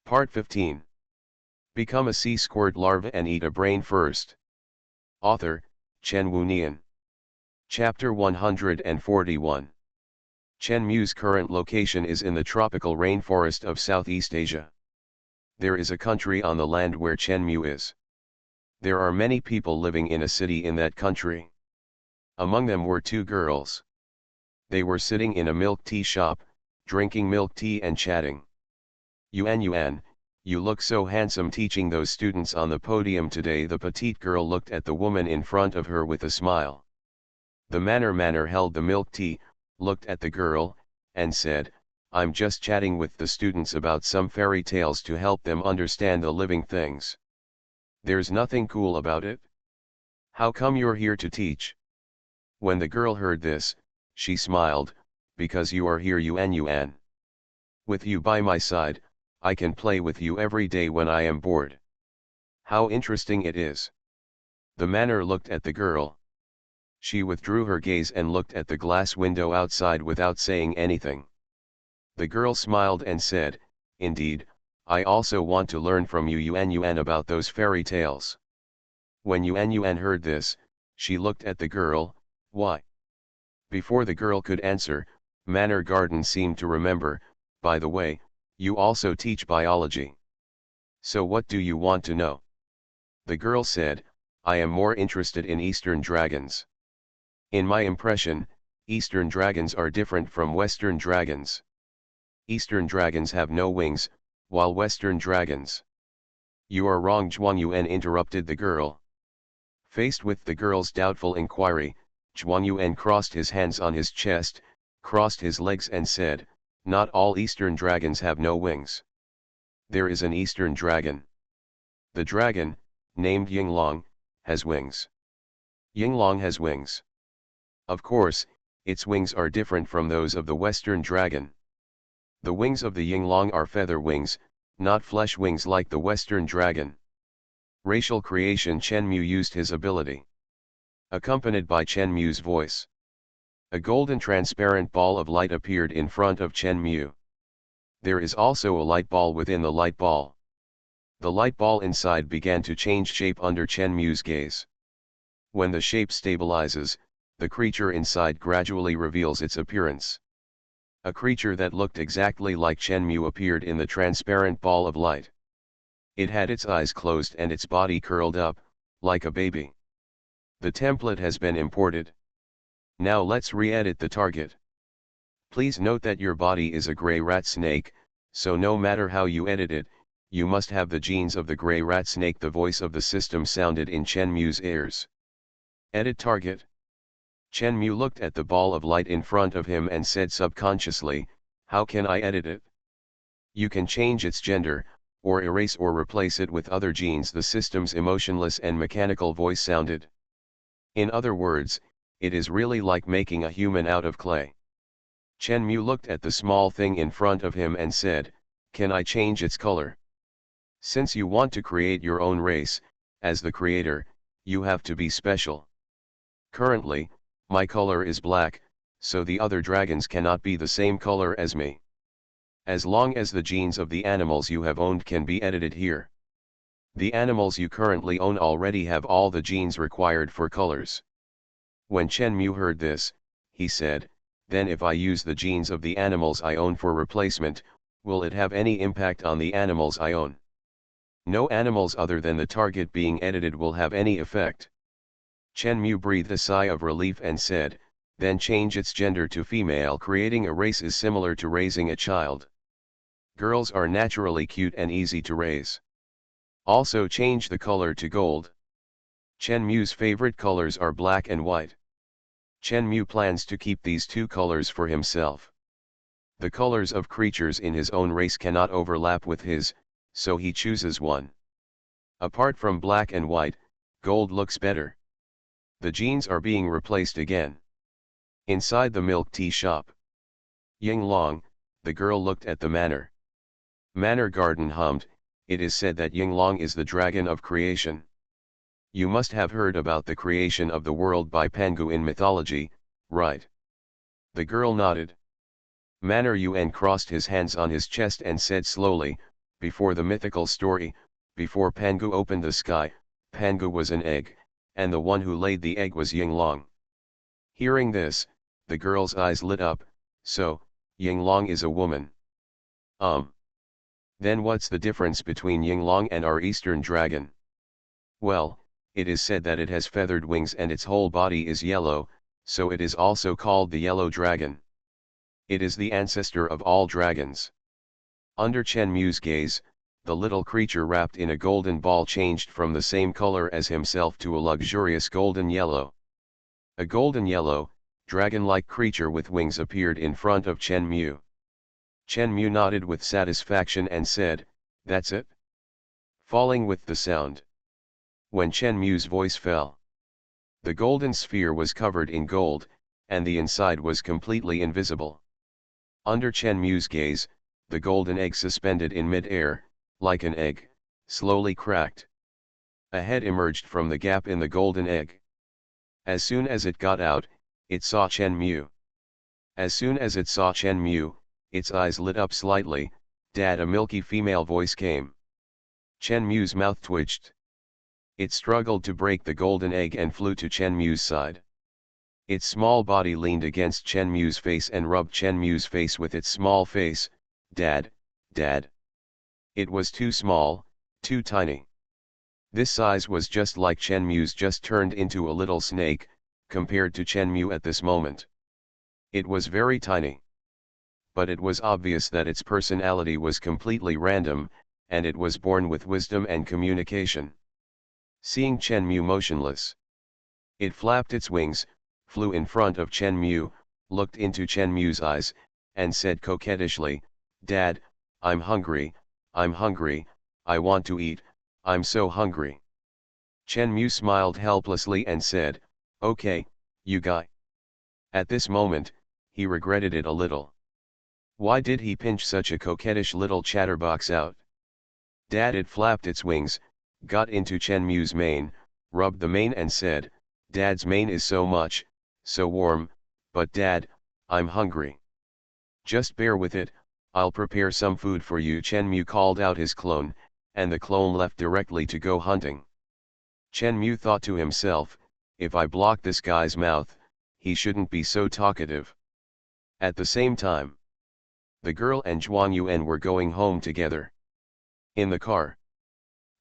Part 15. Become a sea squirt larva and eat a brain first. Author, Chen Wu Nian. Chapter 141. Chen Mu's current location is in the tropical rainforest of Southeast Asia. There is a country on the land where Chen Mu is. There are many people living in a city in that country. Among them were two girls. They were sitting in a milk tea shop, drinking milk tea and chatting. Yuan, you look so handsome teaching those students on the podium today. The petite girl looked at the woman in front of her with a smile. The manner held the milk tea, looked at the girl, and said, I'm just chatting with the students about some fairy tales to help them understand the living things. There's nothing cool about it. How come you're here to teach? When the girl heard this, she smiled, because you are here Yuan. With you by my side, I can play with you every day when I am bored. How interesting it is. The manner looked at the girl. She withdrew her gaze and looked at the glass window outside without saying anything. The girl smiled and said, Indeed, I also want to learn from you Yuan about those fairy tales. When Yuan heard this, she looked at the girl. Why? Before the girl could answer, Manor Garden seemed to remember, by the way, you also teach biology. So what do you want to know? The girl said, I am more interested in Eastern dragons. In my impression, Eastern dragons are different from Western dragons. Eastern dragons have no wings, while Western dragons. You are wrong Zhuangyuan interrupted the girl. Faced with the girl's doubtful inquiry, Zhuangyuan crossed his hands on his chest, crossed his legs and said, Not all Eastern dragons have no wings. There is an Eastern dragon. The dragon, named Yinglong, has wings. Yinglong has wings. Of course, its wings are different from those of the Western dragon. The wings of the Yinglong are feather wings, not flesh wings like the Western dragon. Racial creation Chen Mu used his ability. Accompanied by Chen Mu's voice. A golden transparent ball of light appeared in front of Chen Mu. There is also a light ball within the light ball. The light ball inside began to change shape under Chen Mu's gaze. When the shape stabilizes, the creature inside gradually reveals its appearance. A creature that looked exactly like Chen Mu appeared in the transparent ball of light. It had its eyes closed and its body curled up, like a baby. The template has been imported. Now let's re-edit the target. Please note that your body is a gray rat snake, so no matter how you edit it, you must have the genes of the gray rat snake. The voice of the system sounded in Chen Mu's ears. Edit target. Chen Mu looked at the ball of light in front of him and said subconsciously, how can I edit it? You can change its gender, or erase or replace it with other genes. The system's emotionless and mechanical voice sounded. In other words, it is really like making a human out of clay. Chen Mu looked at the small thing in front of him and said, can I change its color? Since you want to create your own race, as the creator, you have to be special. Currently, my color is black, so the other dragons cannot be the same color as me. As long as the genes of the animals you have owned can be edited here. The animals you currently own already have all the genes required for colors. When Chen Mu heard this, he said, then if I use the genes of the animals I own for replacement, will it have any impact on the animals I own? No animals other than the target being edited will have any effect. Chen Mu breathed a sigh of relief and said, then change its gender to female. Creating a race is similar to raising a child. Girls are naturally cute and easy to raise. Also change the color to gold. Chen Mu's favorite colors are black and white. Chen Mu plans to keep these two colors for himself. The colors of creatures in his own race cannot overlap with his, so he chooses one. Apart from black and white, gold looks better. The genes are being replaced again. Inside the milk tea shop. Yinglong, the girl looked at the manor. Manor Garden hummed, it is said that Yinglong is the dragon of creation. You must have heard about the creation of the world by Pangu in mythology, right? The girl nodded. Manor Yuan crossed his hands on his chest and said slowly, Before the mythical story, before Pangu opened the sky, Pangu was an egg, and the one who laid the egg was Yinglong. Hearing this, the girl's eyes lit up. So, Yinglong is a woman. Then what's the difference between Yinglong and our eastern dragon? Well, it is said that it has feathered wings and its whole body is yellow, so it is also called the yellow dragon. It is the ancestor of all dragons. Under Chen Mu's gaze, the little creature wrapped in a golden ball changed from the same color as himself to a luxurious golden yellow. A golden yellow, dragon-like creature with wings appeared in front of Chen Mu. Chen Mu nodded with satisfaction and said, "That's it?" Falling with the sound. When Chen Mu's voice fell, the golden sphere was covered in gold, and the inside was completely invisible. Under Chen Mu's gaze, the golden egg suspended in mid-air, like an egg, slowly cracked. A head emerged from the gap in the golden egg. As soon as it got out, it saw Chen Mu. As soon as it saw Chen Mu, its eyes lit up slightly. "Dad," a milky female voice came. Chen Mu's mouth twitched. It struggled to break the golden egg and flew to Chen Mu's side. Its small body leaned against Chen Mu's face and rubbed Chen Mu's face with its small face. "Dad, Dad." It was too small, too tiny. This size was just like Chen Mu's, just turned into a little snake, compared to Chen Mu at this moment. It was very tiny. But it was obvious that its personality was completely random, and it was born with wisdom and communication. Seeing Chen Mu motionless, it flapped its wings, flew in front of Chen Mu, looked into Chen Mu's eyes, and said coquettishly, "Dad, I'm hungry, I want to eat, I'm so hungry." Chen Mu smiled helplessly and said, "Okay, you guy." At this moment, he regretted it a little. Why did he pinch such a coquettish little chatterbox out? "Dad," it flapped its wings, got into Chen Mu's mane, rubbed the mane and said, "Dad's mane is so warm, but Dad, I'm hungry. Just bear with it, I'll prepare some food for you." Chen Mu called out his clone, and the clone left directly to go hunting. Chen Mu thought to himself, if I block this guy's mouth, he shouldn't be so talkative. At the same time, the girl and Zhuang Yuan were going home together. In the car,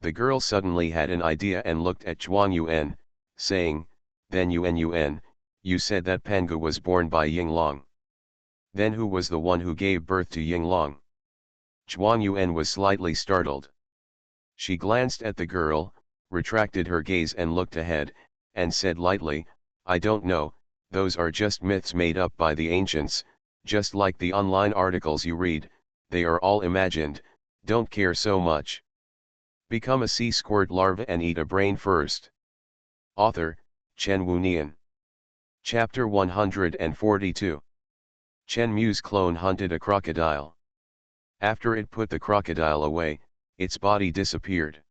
the girl suddenly had an idea and looked at Zhuang Yuan, saying, "Then Yuan, you said that Pangu was born by Yinglong. Then who was the one who gave birth to Yinglong?" Zhuang Yuan was slightly startled. She glanced at the girl, retracted her gaze and looked ahead, and said lightly, "I don't know, those are just myths made up by the ancients, just like the online articles you read, they are all imagined, don't care so much. Become a sea squirt larva and eat a brain first." Author, Chen Wunian. Chapter 142. Chen Mu's clone hunted a crocodile. After it put the crocodile away, its body disappeared.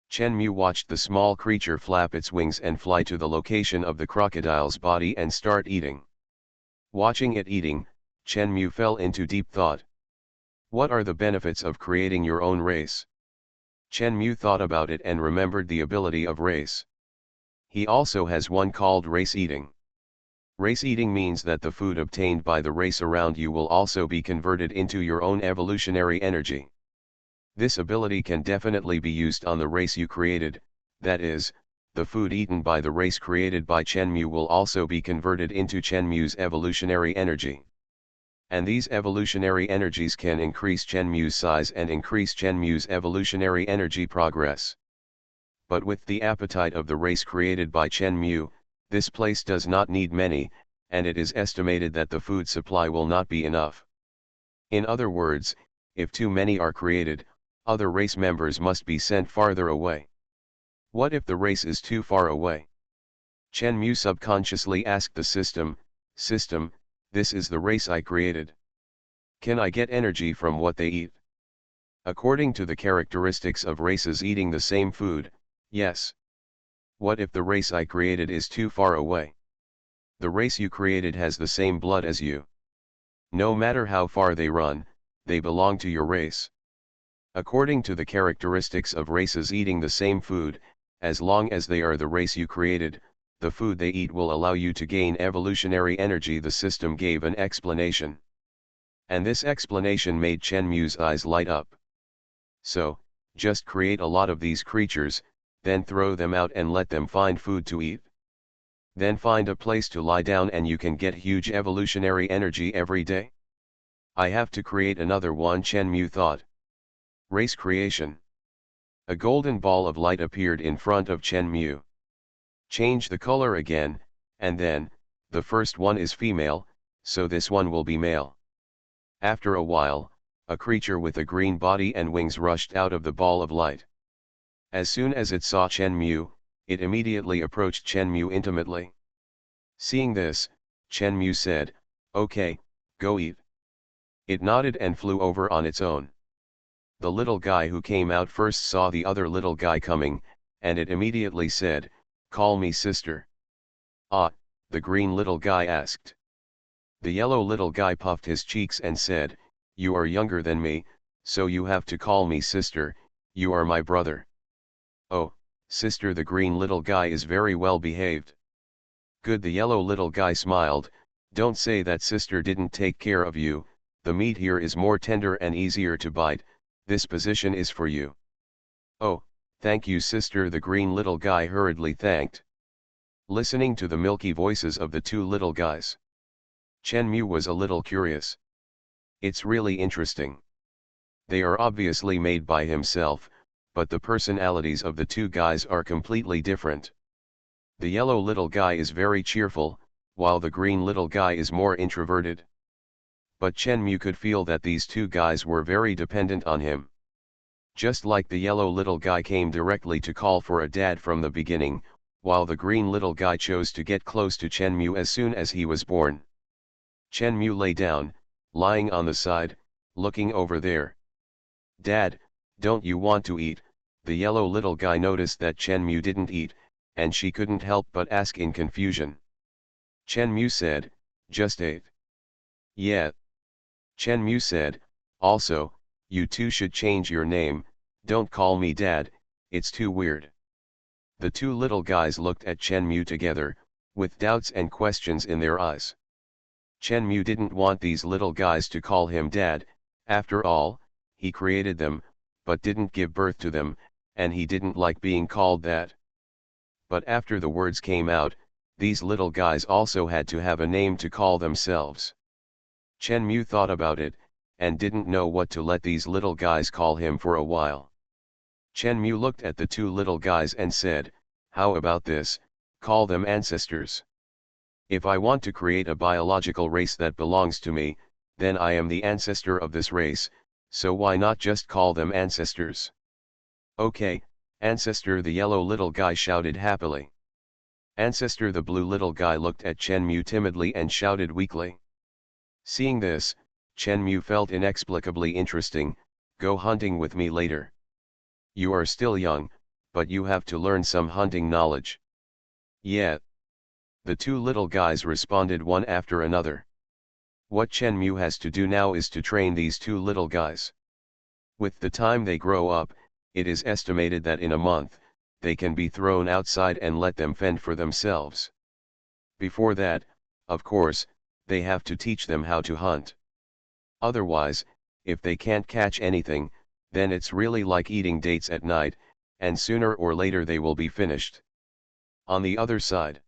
Chen Mu watched the small creature flap its wings and fly to the location of the crocodile's body and start eating. Watching it eating, Chen Mu fell into deep thought. What are the benefits of creating your own race? Chen Mu thought about it and remembered the ability of race. He also has one called race eating. Race eating means that the food obtained by the race around you will also be converted into your own evolutionary energy. This ability can definitely be used on the race you created, that is, the food eaten by the race created by Chen Mu will also be converted into Chen Mu's evolutionary energy. And these evolutionary energies can increase Chen Mu's size and increase Chen Mu's evolutionary energy progress. But with the appetite of the race created by Chen Mu, this place does not need many, and it is estimated that the food supply will not be enough. In other words, if too many are created, other race members must be sent farther away. What if the race is too far away? Chen Mu subconsciously asked the system, "This is the race I created. Can I get energy from what they eat?" According to the characteristics of races eating the same food, yes. What if the race I created is too far away? The race you created has the same blood as you. No matter how far they run, they belong to your race. According to the characteristics of races eating the same food, as long as they are the race you created, the food they eat will allow you to gain evolutionary energy. The system gave an explanation. And this explanation made Chenmu's eyes light up. So, just create a lot of these creatures, then throw them out and let them find food to eat. Then find a place to lie down and you can get huge evolutionary energy every day. I have to create another one, Chenmu thought. Race creation. A golden ball of light appeared in front of Chenmu. Change the color again, and then, the first one is female, so this one will be male. After a while, a creature with a green body and wings rushed out of the ball of light. As soon as it saw Chenmu, it immediately approached Chenmu intimately. Seeing this, Chenmu said, "Okay, go eat." It nodded and flew over on its own. The little guy who came out first saw the other little guy coming, and it immediately said, "Call me sister." "Ah," the green little guy asked. The yellow little guy puffed his cheeks and said, "You are younger than me, so you have to call me sister, you are my brother." "Oh, sister," the green little guy is very well behaved. "Good," the yellow little guy smiled, "don't say that sister didn't take care of you, the meat here is more tender and easier to bite, this position is for you." "Oh, thank you sister," the green little guy hurriedly thanked. Listening to the milky voices of the two little guys, Chenmu was a little curious. It's really interesting. They are obviously made by himself, but the personalities of the two guys are completely different. The yellow little guy is very cheerful, while the green little guy is more introverted. But Chenmu could feel that these two guys were very dependent on him. Just like the yellow little guy came directly to call for a dad from the beginning, while the green little guy chose to get close to Chenmu as soon as he was born. Chenmu lay down, lying on the side, looking over there. "Dad, don't you want to eat?" The yellow little guy noticed that Chenmu didn't eat, and she couldn't help but ask in confusion. Chenmu said, "Just ate." "Yeah." Chenmu said, "Also, you two should change your name, don't call me Dad, it's too weird." The two little guys looked at Chenmu together, with doubts and questions in their eyes. Chenmu didn't want these little guys to call him Dad, after all, he created them, but didn't give birth to them, and he didn't like being called that. But after the words came out, these little guys also had to have a name to call themselves. Chenmu thought about it, and didn't know what to let these little guys call him for a while. Chenmu looked at the two little guys and said, "How about this, call them ancestors. If I want to create a biological race that belongs to me, then I am the ancestor of this race, so why not just call them ancestors?" "Okay, ancestor," the yellow little guy shouted happily. "Ancestor," the blue little guy looked at Chenmu timidly and shouted weakly. Seeing this, Chenmu felt inexplicably interesting, "Go hunting with me later. You are still young, but you have to learn some hunting knowledge." "Yeah." The two little guys responded one after another. What Chenmu has to do now is to train these two little guys. With the time they grow up, it is estimated that in a month, they can be thrown outside and let them fend for themselves. Before that, of course, they have to teach them how to hunt. Otherwise, if they can't catch anything, then it's really like eating dates at night, and sooner or later they will be finished. On the other side,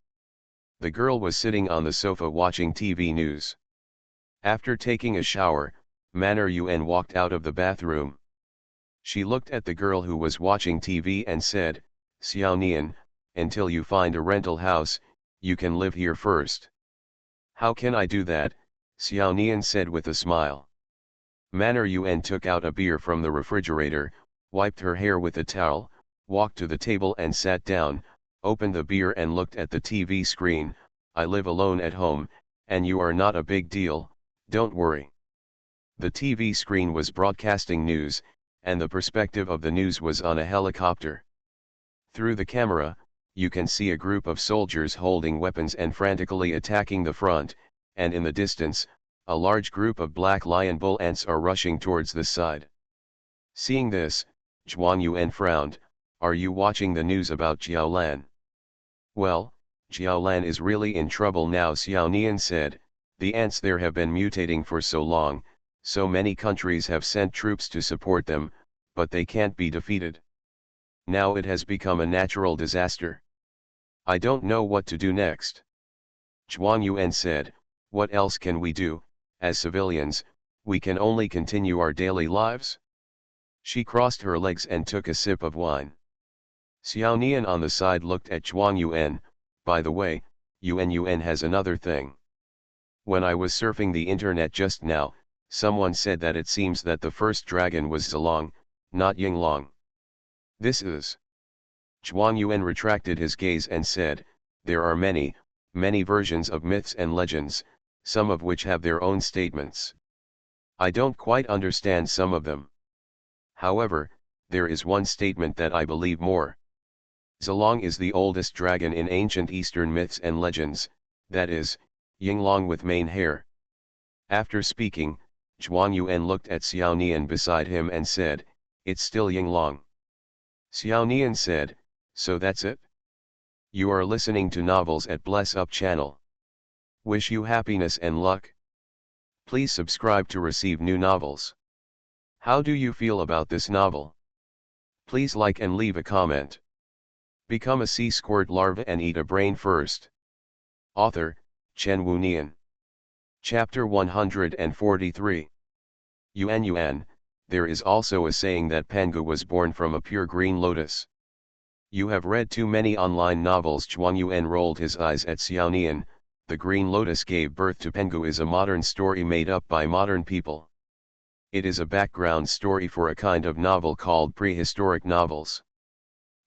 the girl was sitting on the sofa watching TV news. After taking a shower, Manor Yuen walked out of the bathroom. She looked at the girl who was watching TV and said, "Xiao Nian, until you find a rental house, you can live here first." "How can I do that?" Xiao Nian said with a smile. Manor Yuen took out a beer from the refrigerator, wiped her hair with a towel, walked to the table and sat down, opened the beer and looked at the TV screen. "I live alone at home, and you are not a big deal, don't worry." The TV screen was broadcasting news, and the perspective of the news was on a helicopter. Through the camera, you can see a group of soldiers holding weapons and frantically attacking the front, and in the distance, a large group of black lion bull ants are rushing towards the side. Seeing this, Zhuang Yuan frowned. Are you watching the news about Jiaolan? Well, Jiaolan is really in trouble now, Xiao Nian said. The ants there have been mutating for so long, so many countries have sent troops to support them, but they can't be defeated. Now it has become a natural disaster. I don't know what to do next. Zhuang Yuan said, what else can we do? As civilians, we can only continue our daily lives. She crossed her legs and took a sip of wine. Xiao Nian on the side looked at Zhuang Yuan. By the way, Yuan has another thing. When I was surfing the internet just now, someone said that it seems that the first dragon was Zilong, not Yinglong. This is. Zhuang Yuan retracted his gaze and said, there are many versions of myths and legends, some of which have their own statements. I don't quite understand some of them. However, there is one statement that I believe more. Zilong is the oldest dragon in ancient Eastern myths and legends, that is, Yinglong with mane hair. After speaking, Zhuang Yuan looked at Xiao Nian beside him and said, it's still Yinglong. Xiao Nian said, so that's it? You are listening to novels at Bless Up channel. Wish you happiness and luck. Please subscribe to receive new novels. How do you feel about this novel? Please like and leave a comment. Become a sea squirt larva and eat a brain first. Author, Chen Wunian. Chapter 143. Yuan, there is also a saying that Pangu was born from a pure green lotus. You have read too many online novels. Zhuang Yuan rolled his eyes at Xiao Nian. The green lotus gave birth to Pangu is a modern story made up by modern people. It is a background story for a kind of novel called prehistoric novels.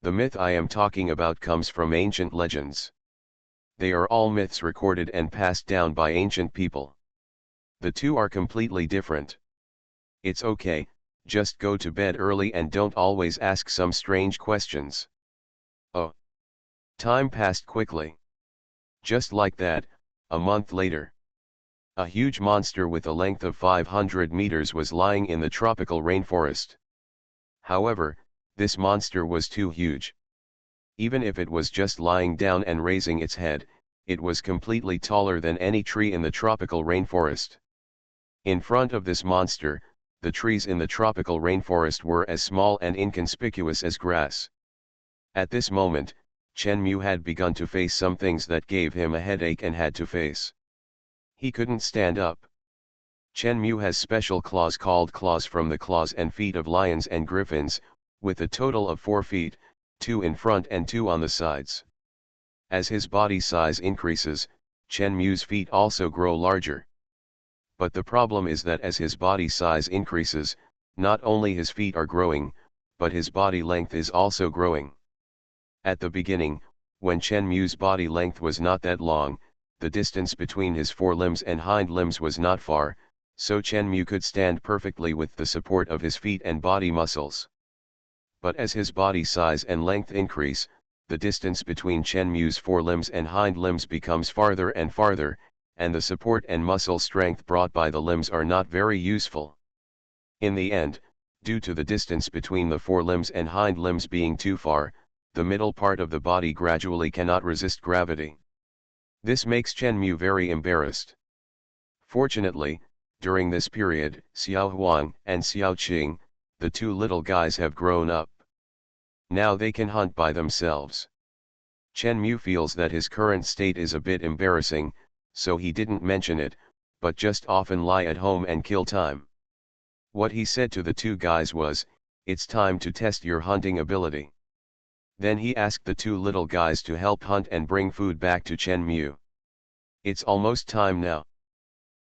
The myth I am talking about comes from ancient legends. They are all myths recorded and passed down by ancient people. The two are completely different. It's okay, just go to bed early and don't always ask some strange questions. Oh. Time passed quickly. Just like that, a month later. A huge monster with a length of 500 meters was lying in the tropical rainforest. However, this monster was too huge. Even if it was just lying down and raising its head, it was completely taller than any tree in the tropical rainforest. In front of this monster, the trees in the tropical rainforest were as small and inconspicuous as grass. At this moment, Chen Mu had begun to face some things that gave him a headache and had to face. He couldn't stand up. Chen Mu has special claws called claws from the claws and feet of lions and griffins, with a total of 4 feet, 2 in front and 2 on the sides. As his body size increases, Chen Mu's feet also grow larger. But the problem is that as his body size increases, not only his feet are growing, but his body length is also growing. At the beginning, when Chen Mu's body length was not that long, the distance between his forelimbs and hind limbs was not far, so Chen Mu could stand perfectly with the support of his feet and body muscles. But as his body size and length increase, the distance between Chen Mu's forelimbs and hind limbs becomes farther and farther, and the support and muscle strength brought by the limbs are not very useful. In the end, due to the distance between the forelimbs and hind limbs being too far, the middle part of the body gradually cannot resist gravity. This makes Chen Mu very embarrassed. Fortunately, during this period, Xiao Huang and Xiao Qing, the two little guys have grown up. Now they can hunt by themselves. Chen Mu feels that his current state is a bit embarrassing, so he didn't mention it, but just often lie at home and kill time. What he said to the two guys was, "It's time to test your hunting ability." Then he asked the two little guys to help hunt and bring food back to Chen Mu. It's almost time now.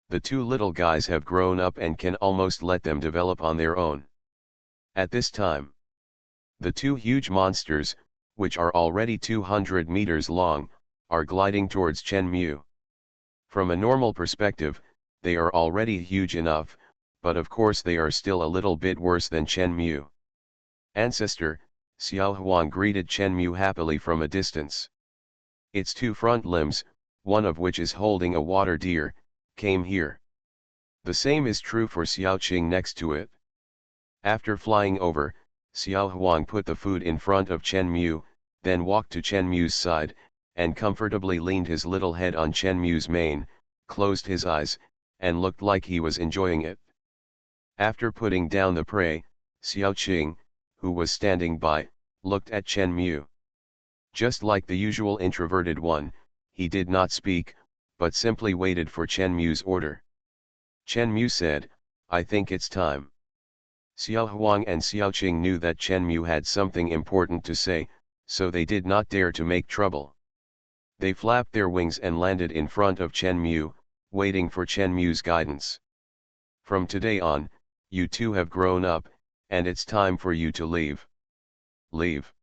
The two little guys have grown up and can almost let them develop on their own. At this time, the two huge monsters, which are already 200 meters long, are gliding towards Chen Mu. From a normal perspective, they are already huge enough, but of course they are still a little bit worse than Chen Mu. Ancestor, Xiao Huang greeted Chen Mu happily from a distance. Its two front limbs, one of which is holding a water deer, came here. The same is true for Xiao Qing next to it. After flying over, Xiao Huang put the food in front of Chen Mu, then walked to Chen Mu's side, and comfortably leaned his little head on Chen Mu's mane, closed his eyes, and looked like he was enjoying it. After putting down the prey, Xiao Qing, who was standing by, looked at Chen Mu. Just like the usual introverted one, he did not speak, but simply waited for Chen Mu's order. Chen Mu said, "I think it's time." Xiao Huang and Xiao Qing knew that Chen Mu had something important to say, so they did not dare to make trouble. They flapped their wings and landed in front of Chen Mu, waiting for Chen Mu's guidance. "From today on, you two have grown up, and it's time for you to leave." "Leave?"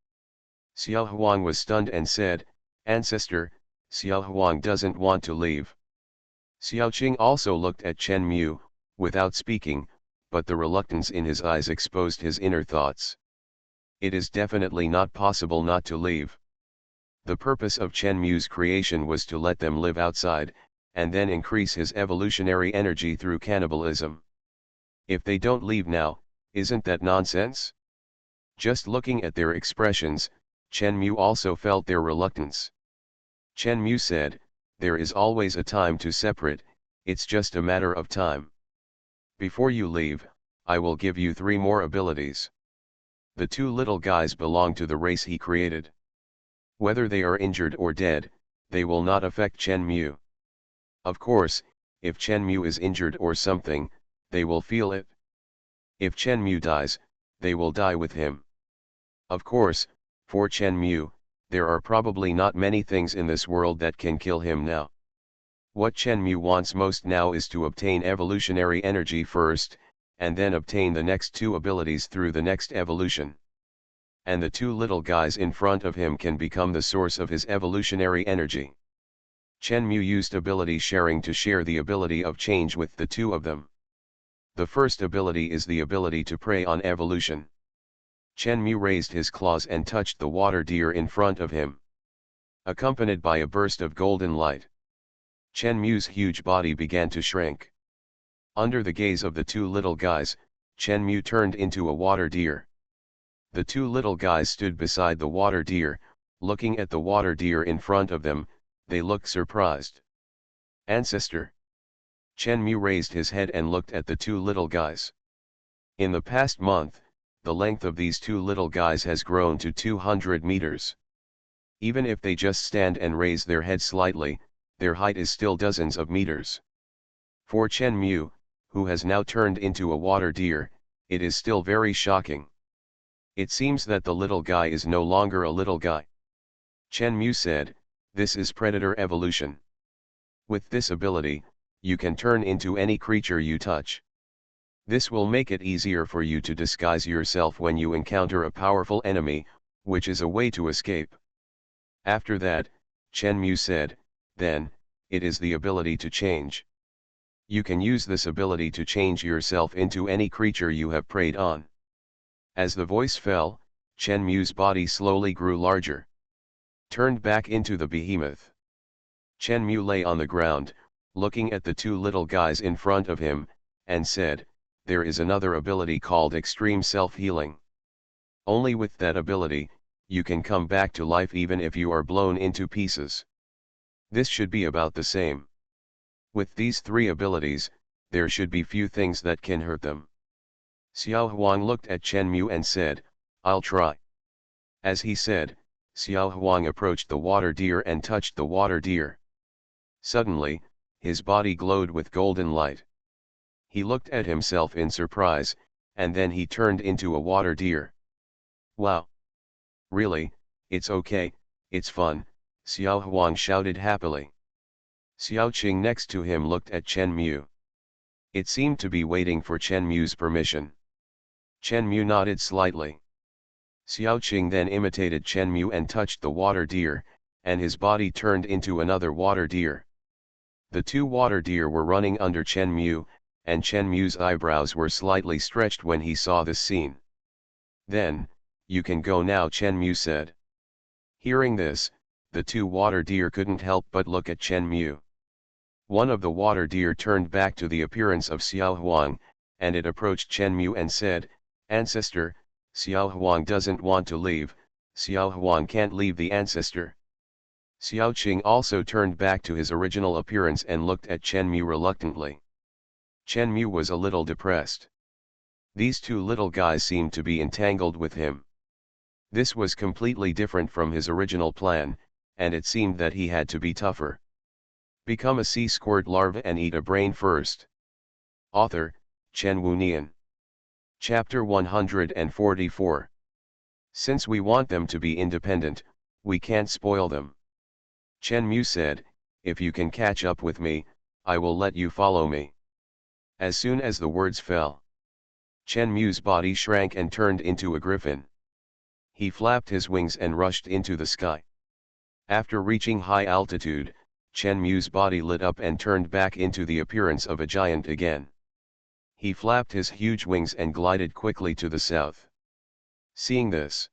Xiao Huang was stunned and said, "Ancestor, Xiao Huang doesn't want to leave." Xiao Qing also looked at Chen Mu, without speaking, but the reluctance in his eyes exposed his inner thoughts. It is definitely not possible not to leave. The purpose of Chen Mu's creation was to let them live outside, and then increase his evolutionary energy through cannibalism. If they don't leave now, isn't that nonsense? Just looking at their expressions, Chen Mu also felt their reluctance. Chen Mu said, "There is always a time to separate, it's just a matter of time. Before you leave, I will give you 3 more abilities." The 2 little guys belong to the race he created. Whether they are injured or dead, they will not affect Chen Mu. Of course, if Chen Mu is injured or something, they will feel it. If Chen Mu dies, they will die with him. Of course, for Chen Mu, there are probably not many things in this world that can kill him now. What Chen Mu wants most now is to obtain evolutionary energy first, and then obtain the next 2 abilities through the next evolution. And the 2 little guys in front of him can become the source of his evolutionary energy. Chen Mu used ability sharing to share the ability of change with the 2 of them. The first ability is the ability to prey on evolution. Chen Mu raised his claws and touched the water deer in front of him, accompanied by a burst of golden light. Chen Mu's huge body began to shrink. Under the gaze of the 2 little guys, Chen Mu turned into a water deer. The 2 little guys stood beside the water deer, looking at the water deer in front of them. They looked surprised. "Ancestor." Chen Mu raised his head and looked at the 2 little guys. In the past month, the length of these 2 little guys has grown to 200 meters. Even if they just stand and raise their head slightly, their height is still dozens of meters. For Chen Mu, who has now turned into a water deer, it is still very shocking. It seems that the little guy is no longer a little guy. Chen Mu said, "This is predator evolution. With this ability, you can turn into any creature you touch. This will make it easier for you to disguise yourself when you encounter a powerful enemy, which is a way to escape." After that, Chen Mu said, "Then, it is the ability to change. You can use this ability to change yourself into any creature you have preyed on." As the voice fell, Chen Mu's body slowly grew larger, turned back into the behemoth. Chen Mu lay on the ground, looking at the 2 little guys in front of him, and said, "There is another ability called extreme self-healing. Only with that ability, you can come back to life even if you are blown into pieces. This should be about the same. With these 3 abilities, there should be few things that can hurt them." Xiao Huang looked at Chen Mu and said, "I'll try." As he said, Xiao Huang approached the water deer and touched the water deer. Suddenly, his body glowed with golden light. He looked at himself in surprise, and then he turned into a water deer. "Wow! Really, it's okay, it's fun," Xiao Huang shouted happily. Xiao Qing next to him looked at Chen Mu. It seemed to be waiting for Chen Mu's permission. Chen Mu nodded slightly. Xiao Qing then imitated Chen Mu and touched the water deer, and his body turned into another water deer. The 2 water deer were running under Chen Mu, and Chen Mu's eyebrows were slightly stretched when he saw this scene. "Then, you can go now," Chen Mu said. Hearing this, the 2 water deer couldn't help but look at Chen Mu. One of the water deer turned back to the appearance of Xiao Huang, and it approached Chen Mu and said, Ancestor, Xiao Huang doesn't want to leave, Xiao Huang can't leave the ancestor. Xiao Qing also turned back to his original appearance and looked at Chen Mu reluctantly. Chen Mu was a little depressed. These two little guys seemed to be entangled with him. This was completely different from his original plan, and it seemed that he had to be tougher. Become a sea squirt larva and eat a brain first. Author, Chen Wunian. Chapter 144. Since we want them to be independent, we can't spoil them. Chen Mu said, if you can catch up with me, I will let you follow me. As soon as the words fell, Chen Mu's body shrank and turned into a griffin. He flapped his wings and rushed into the sky. After reaching high altitude, Chen Mu's body lit up and turned back into the appearance of a giant again. He flapped his huge wings and glided quickly to the south. Seeing this,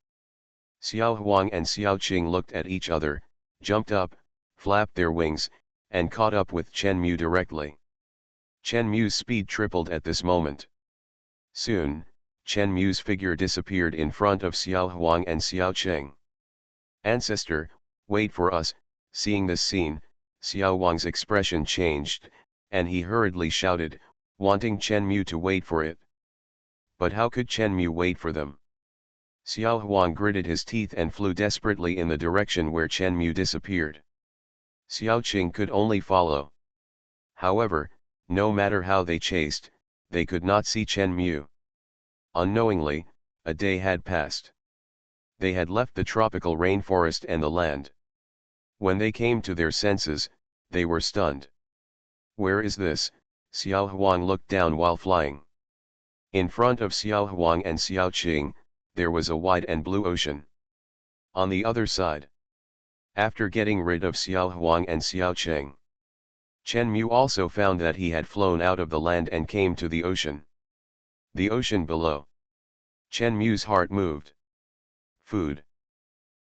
Xiao Huang and Xiao Qing looked at each other, jumped up, flapped their wings, and caught up with Chen Mu directly. Chen Mu's speed tripled at this moment. Soon, Chen Mu's figure disappeared in front of Xiao Huang and Xiao Qing. Ancestor, wait for us. Seeing this scene, Xiao Huang's expression changed, and he hurriedly shouted, wanting Chen Mu to wait for it. But how could Chen Mu wait for them? Xiao Huang gritted his teeth and flew desperately in the direction where Chen Mu disappeared. Xiao Qing could only follow. However, no matter how they chased, they could not see Chen Mu. Unknowingly, a day had passed. They had left the tropical rainforest and the land. When they came to their senses, they were stunned. Where is this? Xiao Huang looked down while flying. In front of Xiao Huang and Xiao Qing, there was a wide and blue ocean. On the other side, after getting rid of Xiao Huang and Xiao Qing, Chen Mu also found that he had flown out of the land and came to the ocean. The ocean below. Chen Mu's heart moved. Food.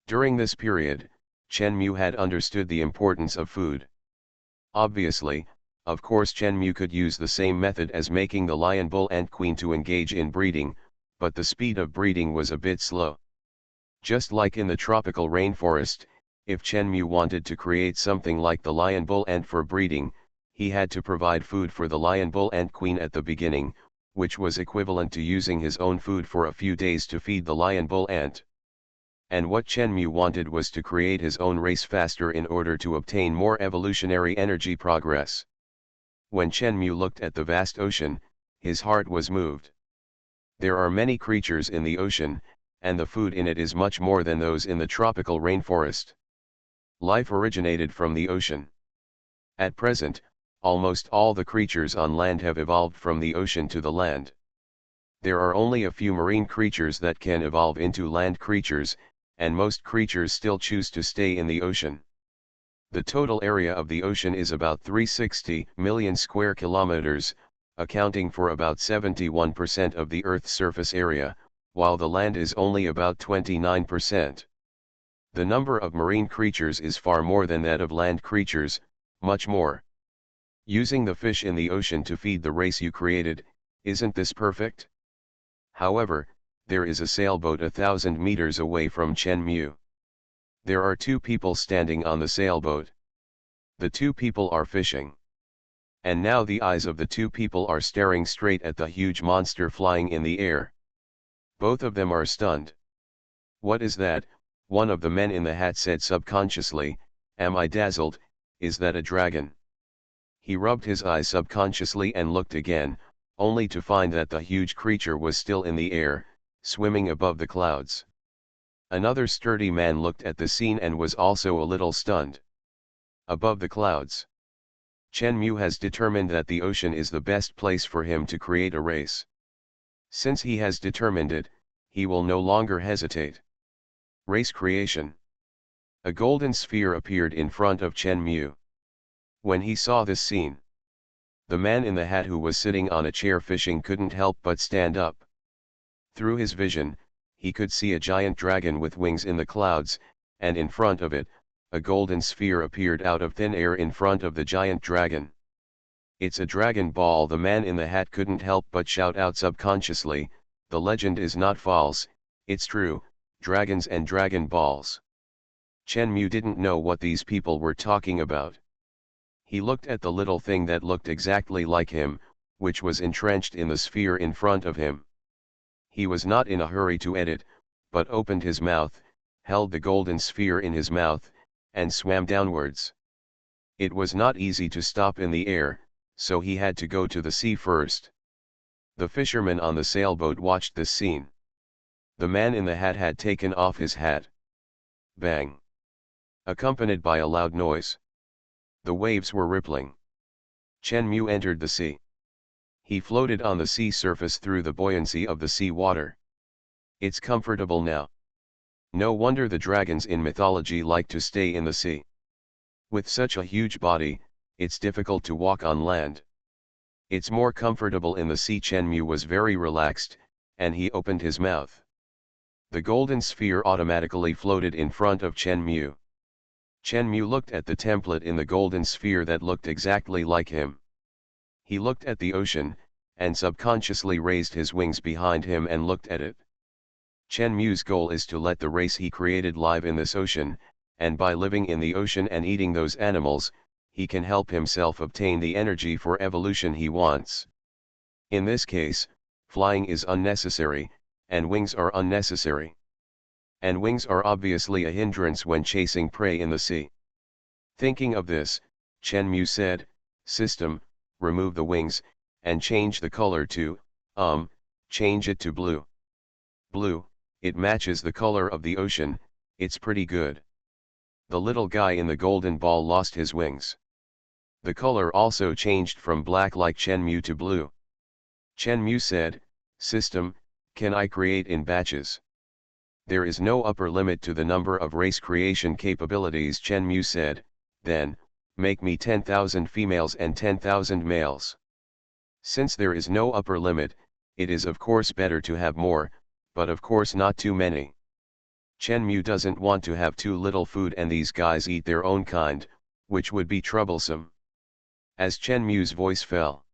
During this period, Chen Mu had understood the importance of food. Obviously, of course Chen Mu could use the same method as making the lion bull ant queen to engage in breeding, but the speed of breeding was a bit slow. Just like in the tropical rainforest, if Chen Mu wanted to create something like the lion bull ant for breeding, he had to provide food for the lion bull ant queen at the beginning, which was equivalent to using his own food for a few days to feed the lion bull ant. And what Chen Mu wanted was to create his own race faster in order to obtain more evolutionary energy progress. When Chen Mu looked at the vast ocean, his heart was moved. There are many creatures in the ocean, and the food in it is much more than those in the tropical rainforest. Life originated from the ocean. At present, almost all the creatures on land have evolved from the ocean to the land. There are only a few marine creatures that can evolve into land creatures, and most creatures still choose to stay in the ocean. The total area of the ocean is about 360 million square kilometers, accounting for about 71% of the Earth's surface area, while the land is only about 29%. The number of marine creatures is far more than that of land creatures, much more. Using the fish in the ocean to feed the race you created, isn't this perfect? However, there is a sailboat 1,000 meters away from Chen Mu. There are two people standing on the sailboat. The two people are fishing. And now the eyes of the two people are staring straight at the huge monster flying in the air. Both of them are stunned. What is that? One of the men in the hat said subconsciously, am I dazzled, is that a dragon? He rubbed his eyes subconsciously and looked again, only to find that the huge creature was still in the air, swimming above the clouds. Another sturdy man looked at the scene and was also a little stunned. Above the clouds. Chen Mu has determined that the ocean is the best place for him to create a race. Since he has determined it, he will no longer hesitate. Race creation. A golden sphere appeared in front of Chen Mu. When he saw this scene, the man in the hat who was sitting on a chair fishing couldn't help but stand up. Through his vision, he could see a giant dragon with wings in the clouds, and in front of it, a golden sphere appeared out of thin air in front of the giant dragon. It's a dragon ball. The man in the hat couldn't help but shout out subconsciously, The legend is not false, it's true, dragons and dragon balls. Chen Mu didn't know what these people were talking about. He looked at the little thing that looked exactly like him, which was entrenched in the sphere in front of him. He was not in a hurry to eat it, but opened his mouth, held the golden sphere in his mouth, and swam downwards. It was not easy to stop in the air, so he had to go to the sea first. The fisherman on the sailboat watched this scene. The man in the hat had taken off his hat. Bang! Accompanied by a loud noise. The waves were rippling. Chen Mu entered the sea. He floated on the sea surface through the buoyancy of the sea water. It's comfortable now. No wonder the dragons in mythology like to stay in the sea. With such a huge body, it's difficult to walk on land. It's more comfortable in the sea. Chen Mu was very relaxed, and he opened his mouth. The golden sphere automatically floated in front of Chen Mu. Chen Mu looked at the template in the golden sphere that looked exactly like him. He looked at the ocean, and subconsciously raised his wings behind him and looked at it. Chen Mu's goal is to let the race he created live in this ocean, and by living in the ocean and eating those animals, he can help himself obtain the energy for evolution he wants. In this case, flying is unnecessary, and wings are unnecessary. And wings are obviously a hindrance when chasing prey in the sea. Thinking of this, Chen Mu said, "System, remove the wings, and change the color to, change it to blue. Blue, it matches the color of the ocean, it's pretty good." The little guy in the golden ball lost his wings. The color also changed from black like Chen Mu to blue. Chen Mu said, "System, can I create in batches?" "There is no upper limit to the number of race creation capabilities," Chen Mu said. "Then, make me 10,000 females and 10,000 males." Since there is no upper limit, it is of course better to have more, but of course not too many. Chen Mu doesn't want to have too little food and these guys eat their own kind, which would be troublesome. As Chen Mu's voice fell,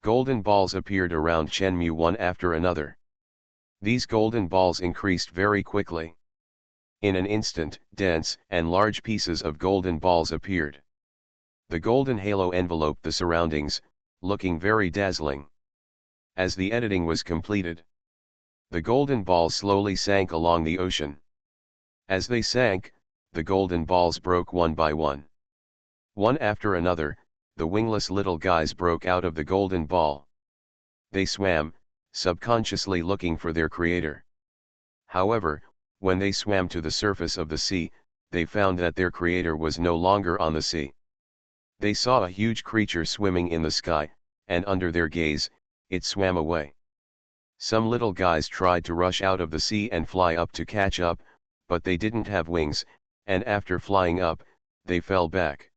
golden balls appeared around Chen Mu one after another. These golden balls increased very quickly. In an instant, dense and large pieces of golden balls appeared. The golden halo enveloped the surroundings, looking very dazzling. As the editing was completed, the golden balls slowly sank along the ocean. As they sank, the golden balls broke one by one. One after another, the wingless little guys broke out of the golden ball. They swam, subconsciously looking for their creator. However, when they swam to the surface of the sea, they found that their creator was no longer on the sea. They saw a huge creature swimming in the sky, and under their gaze, it swam away. Some little guys tried to rush out of the sea and fly up to catch up, but they didn't have wings, and after flying up, they fell back.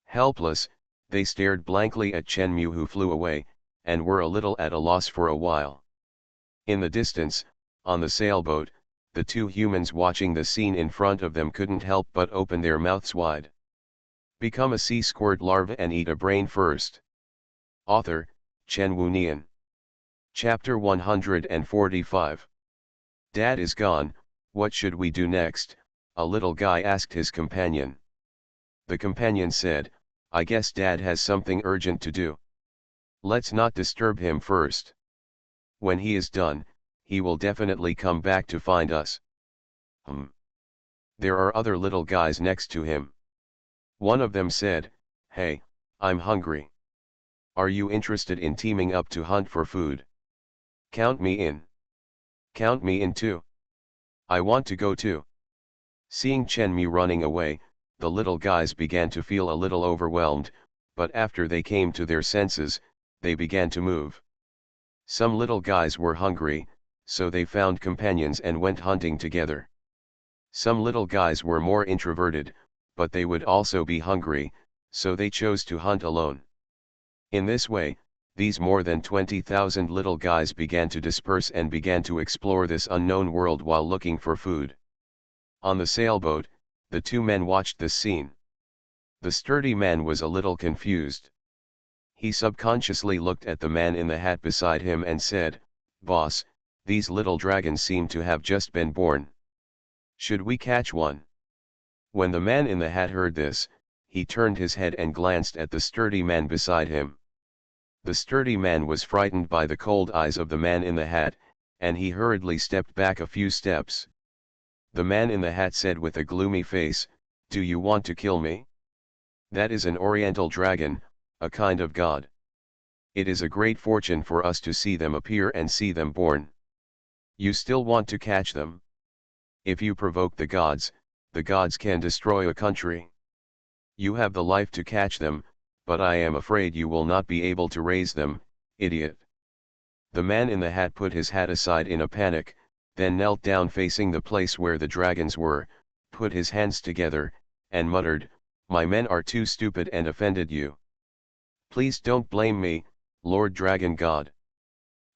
Helpless, they stared blankly at Chen Mu who flew away, and were a little at a loss for a while. In the distance, on the sailboat, the two humans watching the scene in front of them couldn't help but open their mouths wide. Become a sea squirt larva and eat a brain first. Author, Chen Wunian. Chapter 145. Dad is gone, what should we do next? A little guy asked his companion. The companion said, "I guess Dad has something urgent to do. Let's not disturb him first. When he is done, he will definitely come back to find us." There are other little guys next to him. One of them said, "Hey, I'm hungry. Are you interested in teaming up to hunt for food? Count me in. Count me in too. I want to go too." Seeing Chen Mu running away, the little guys began to feel a little overwhelmed, but after they came to their senses, they began to move. Some little guys were hungry, so they found companions and went hunting together. Some little guys were more introverted, but they would also be hungry, so they chose to hunt alone. In this way, these more than 20,000 little guys began to disperse and began to explore this unknown world while looking for food. On the sailboat, the two men watched this scene. The sturdy man was a little confused. He subconsciously looked at the man in the hat beside him and said, "Boss, These little dragons seem to have just been born. Should we catch one? When the man in the hat heard this, he turned his head and glanced at the sturdy man beside him. The sturdy man was frightened by the cold eyes of the man in the hat, and he hurriedly stepped back a few steps. The man in the hat said with a gloomy face, "Do you want to kill me? That is an oriental dragon, a kind of god. It is a great fortune for us to see them appear and see them born. You still want to catch them? If you provoke the gods can destroy a country. You have the life to catch them, but I am afraid you will not be able to raise them, idiot." The man in the hat put his hat aside in a panic, then knelt down facing the place where the dragons were, put his hands together, and muttered, "My men are too stupid and offended you. Please don't blame me, Lord Dragon God."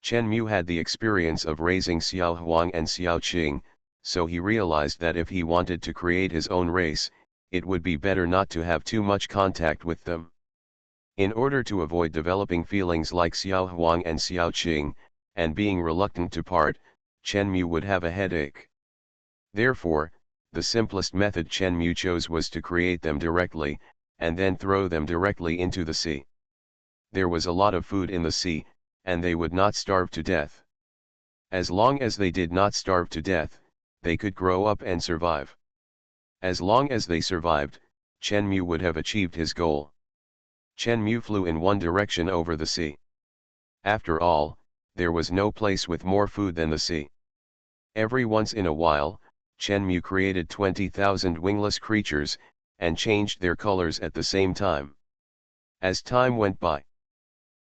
Chen Mu had the experience of raising Xiao Huang and Xiao Qing, so he realized that if he wanted to create his own race, it would be better not to have too much contact with them. In order to avoid developing feelings like Xiao Huang and Xiao Qing, and being reluctant to part, Chen Mu would have a headache. Therefore, the simplest method Chen Mu chose was to create them directly, and then throw them directly into the sea. There was a lot of food in the sea, and they would not starve to death. As long as they did not starve to death, they could grow up and survive. As long as they survived, Chen Mu would have achieved his goal. Chen Mu flew in one direction over the sea. After all, there was no place with more food than the sea. Every once in a while, Chen Mu created 20,000 wingless creatures, and changed their colors at the same time. As time went by,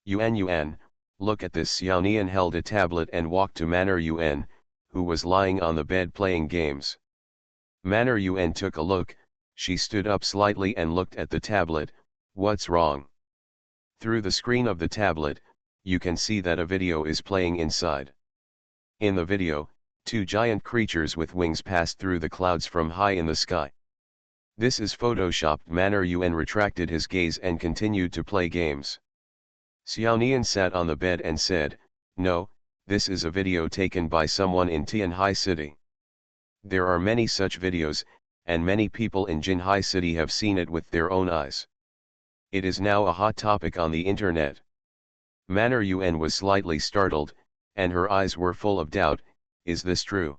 Yuan, look at this. Xiao Nian held a tablet and walked to Manor Yuan, who was lying on the bed playing games. Manor Yuan took a look, she stood up slightly and looked at the tablet. "What's wrong?" Through the screen of the tablet, you can see that a video is playing inside. In the video, two giant creatures with wings passed through the clouds from high in the sky. "This is photoshopped." Manor Yuan retracted his gaze and continued to play games. Xiao Nian sat on the bed and said, "No, this is a video taken by someone in Tianhai City. There are many such videos, and many people in Jinhai City have seen it with their own eyes. It is now a hot topic on the internet." Manor Yuan was slightly startled, and her eyes were full of doubt. Is this true?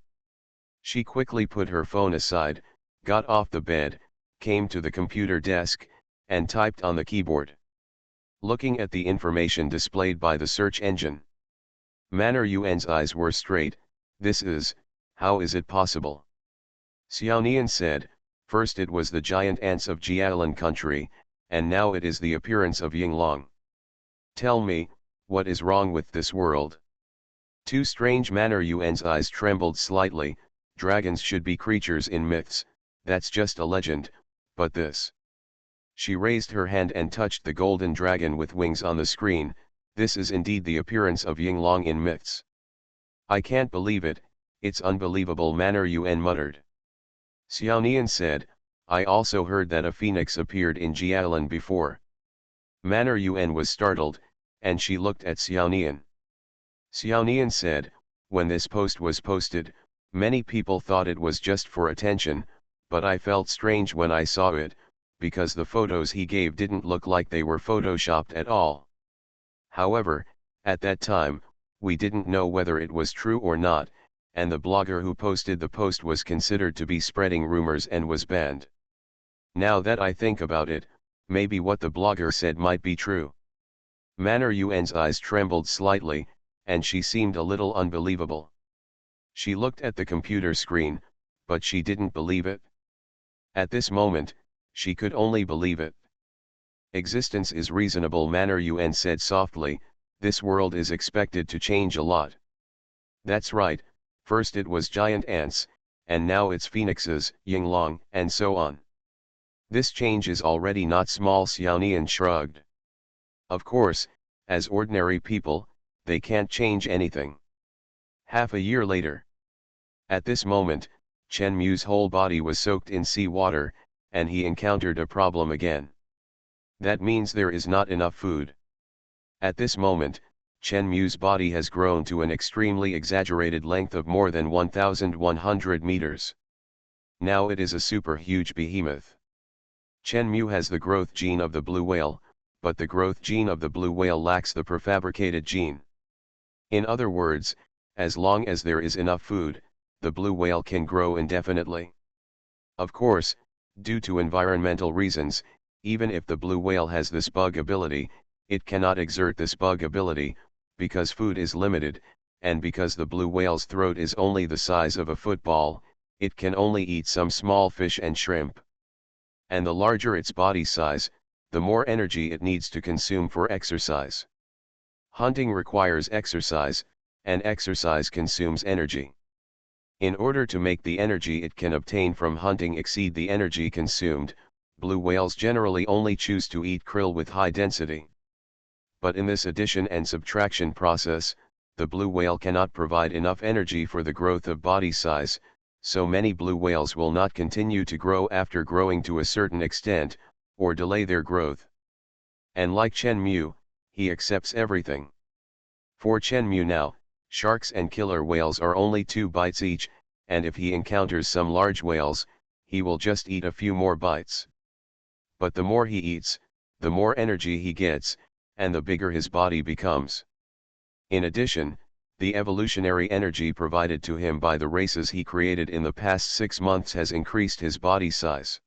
She quickly put her phone aside, got off the bed, came to the computer desk, and typed on the keyboard. Looking at the information displayed by the search engine, Manor Yuan's eyes were straight. How is it possible? Xiao Nian said, "First it was the giant ants of Jialan country, and now it is the appearance of Yinglong. Tell me, what is wrong with this world?" Too strange. Manor Yuan's eyes trembled slightly. "Dragons should be creatures in myths, that's just a legend, but this." She raised her hand and touched the golden dragon with wings on the screen. "This is indeed the appearance of Yinglong in myths. I can't believe it, it's unbelievable." Manor Yuan muttered. Xiao Nian said, "I also heard that a phoenix appeared in Jialan before." Manor Yuan was startled, and she looked at Xiao Nian. Xiao Nian said, "When this post was posted, many people thought it was just for attention, but I felt strange when I saw it, because the photos he gave didn't look like they were photoshopped at all. However, at that time, we didn't know whether it was true or not, and the blogger who posted the post was considered to be spreading rumors and was banned. Now that I think about it, maybe what the blogger said might be true." Manor Yuan's eyes trembled slightly, and she seemed a little unbelievable. She looked at the computer screen, but she didn't believe it. At this moment, she could only believe it. "Existence is reasonable," Manor Yuan said softly. "This world is expected to change a lot." "That's right, first it was giant ants, and now it's phoenixes, Yinglong, and so on. This change is already not small." Xiao Nian shrugged. "Of course, as ordinary people, they can't change anything." Half a year later. At this moment, Chen Mu's whole body was soaked in sea water, and he encountered a problem again. That means there is not enough food. At this moment, Chen Mu's body has grown to an extremely exaggerated length of more than 1,100 meters. Now it is a super huge behemoth. Chen Mu has the growth gene of the blue whale, but the growth gene of the blue whale lacks the prefabricated gene. In other words, as long as there is enough food, the blue whale can grow indefinitely. Of course, due to environmental reasons, even if the blue whale has this bug ability, it cannot exert this bug ability, because food is limited, and because the blue whale's throat is only the size of a football, it can only eat some small fish and shrimp. And the larger its body size, the more energy it needs to consume for exercise. Hunting requires exercise, and exercise consumes energy. In order to make the energy it can obtain from hunting exceed the energy consumed, blue whales generally only choose to eat krill with high density. But in this addition and subtraction process, the blue whale cannot provide enough energy for the growth of body size, so many blue whales will not continue to grow after growing to a certain extent, or delay their growth. And like Chen Mu, he accepts everything. For Chen Mu now, sharks and killer whales are only 2 bites each, and if he encounters some large whales, he will just eat a few more bites. But the more he eats, the more energy he gets, and the bigger his body becomes. In addition, the evolutionary energy provided to him by the races he created in the past 6 months has increased his body size.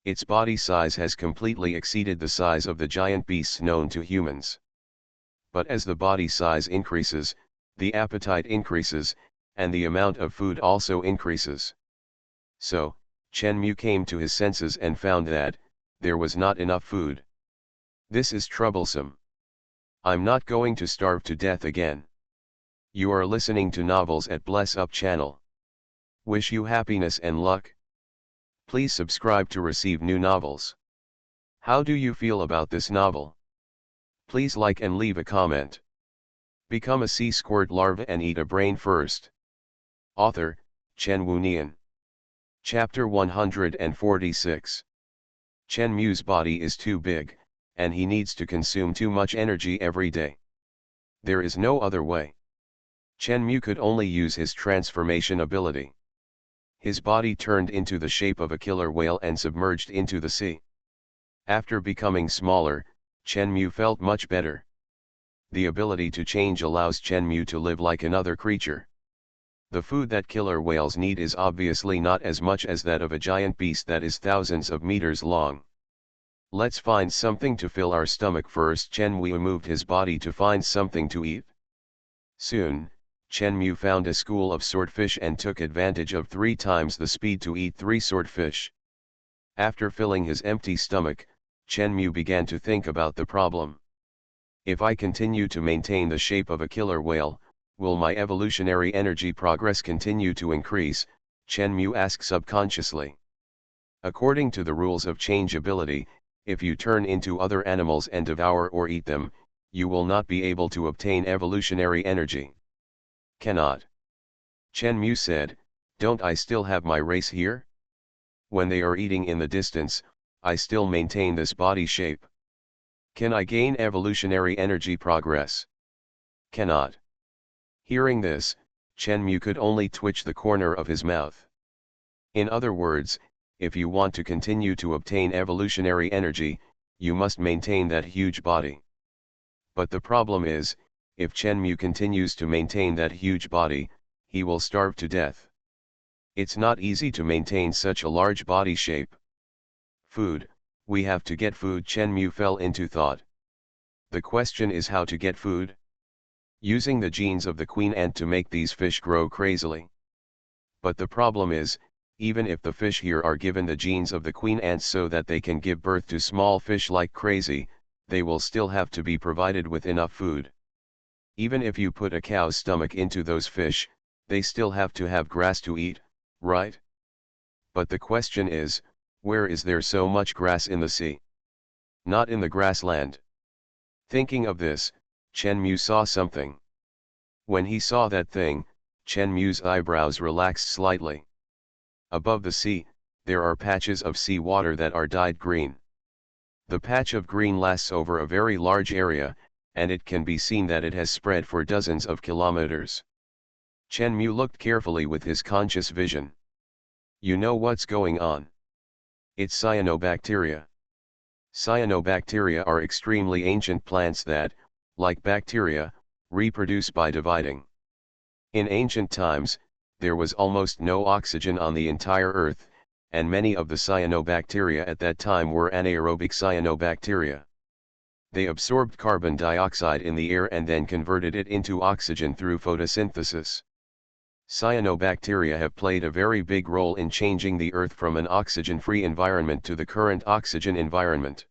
Its body size has completely exceeded the size of the giant beasts known to humans. But as the body size increases, the appetite increases, and the amount of food also increases. So, Chen Mu came to his senses and found that there was not enough food. This is troublesome. I'm not going to starve to death again. You are listening to Novels at Bless Up channel. Wish you happiness and luck. Please subscribe to receive new novels. How do you feel about this novel? Please like and leave a comment. Become a sea squirt larva and eat a brain first. Author, Chen Wunian. Chapter 146. Chen Mu's body is too big, and he needs to consume too much energy every day. There is no other way. Chen Mu could only use his transformation ability. His body turned into the shape of a killer whale and submerged into the sea. After becoming smaller, Chen Mu felt much better. The ability to change allows Chen Mu to live like another creature. The food that killer whales need is obviously not as much as that of a giant beast that is thousands of meters long. Let's find something to fill our stomach first. Chen Mu moved his body to find something to eat. Soon, Chen Mu found a school of swordfish and took advantage of 3 times the speed to eat 3 swordfish. After filling his empty stomach, Chen Mu began to think about the problem. If I continue to maintain the shape of a killer whale, will my evolutionary energy progress continue to increase? Chen Mu asked subconsciously. According to the rules of changeability, if you turn into other animals and devour or eat them, you will not be able to obtain evolutionary energy. Cannot. Chen Mu said, don't I still have my race here? When they are eating in the distance, I still maintain this body shape. Can I gain evolutionary energy progress? Cannot. Hearing this, Chen Mu could only twitch the corner of his mouth. In other words, if you want to continue to obtain evolutionary energy, you must maintain that huge body. But the problem is, if Chen Mu continues to maintain that huge body, he will starve to death. It's not easy to maintain such a large body shape. Food, we have to get food. Chen Mu fell into thought. The question is how to get food? Using the genes of the queen ant to make these fish grow crazily. But the problem is, even if the fish here are given the genes of the queen ants so that they can give birth to small fish like crazy, they will still have to be provided with enough food. Even if you put a cow's stomach into those fish, they still have to have grass to eat, right? But the question is, where is there so much grass in the sea? Not in the grassland. Thinking of this, Chen Mu saw something. When he saw that thing, Chen Mu's eyebrows relaxed slightly. Above the sea, there are patches of sea water that are dyed green. The patch of green lasts over a very large area, and it can be seen that it has spread for dozens of kilometers. Chen Mu looked carefully with his conscious vision. You know what's going on? It's cyanobacteria. Cyanobacteria are extremely ancient plants that, like bacteria, reproduce by dividing. In ancient times, there was almost no oxygen on the entire Earth, and many of the cyanobacteria at that time were anaerobic cyanobacteria. They absorbed carbon dioxide in the air and then converted it into oxygen through photosynthesis. Cyanobacteria have played a very big role in changing the Earth from an oxygen-free environment to the current oxygen environment.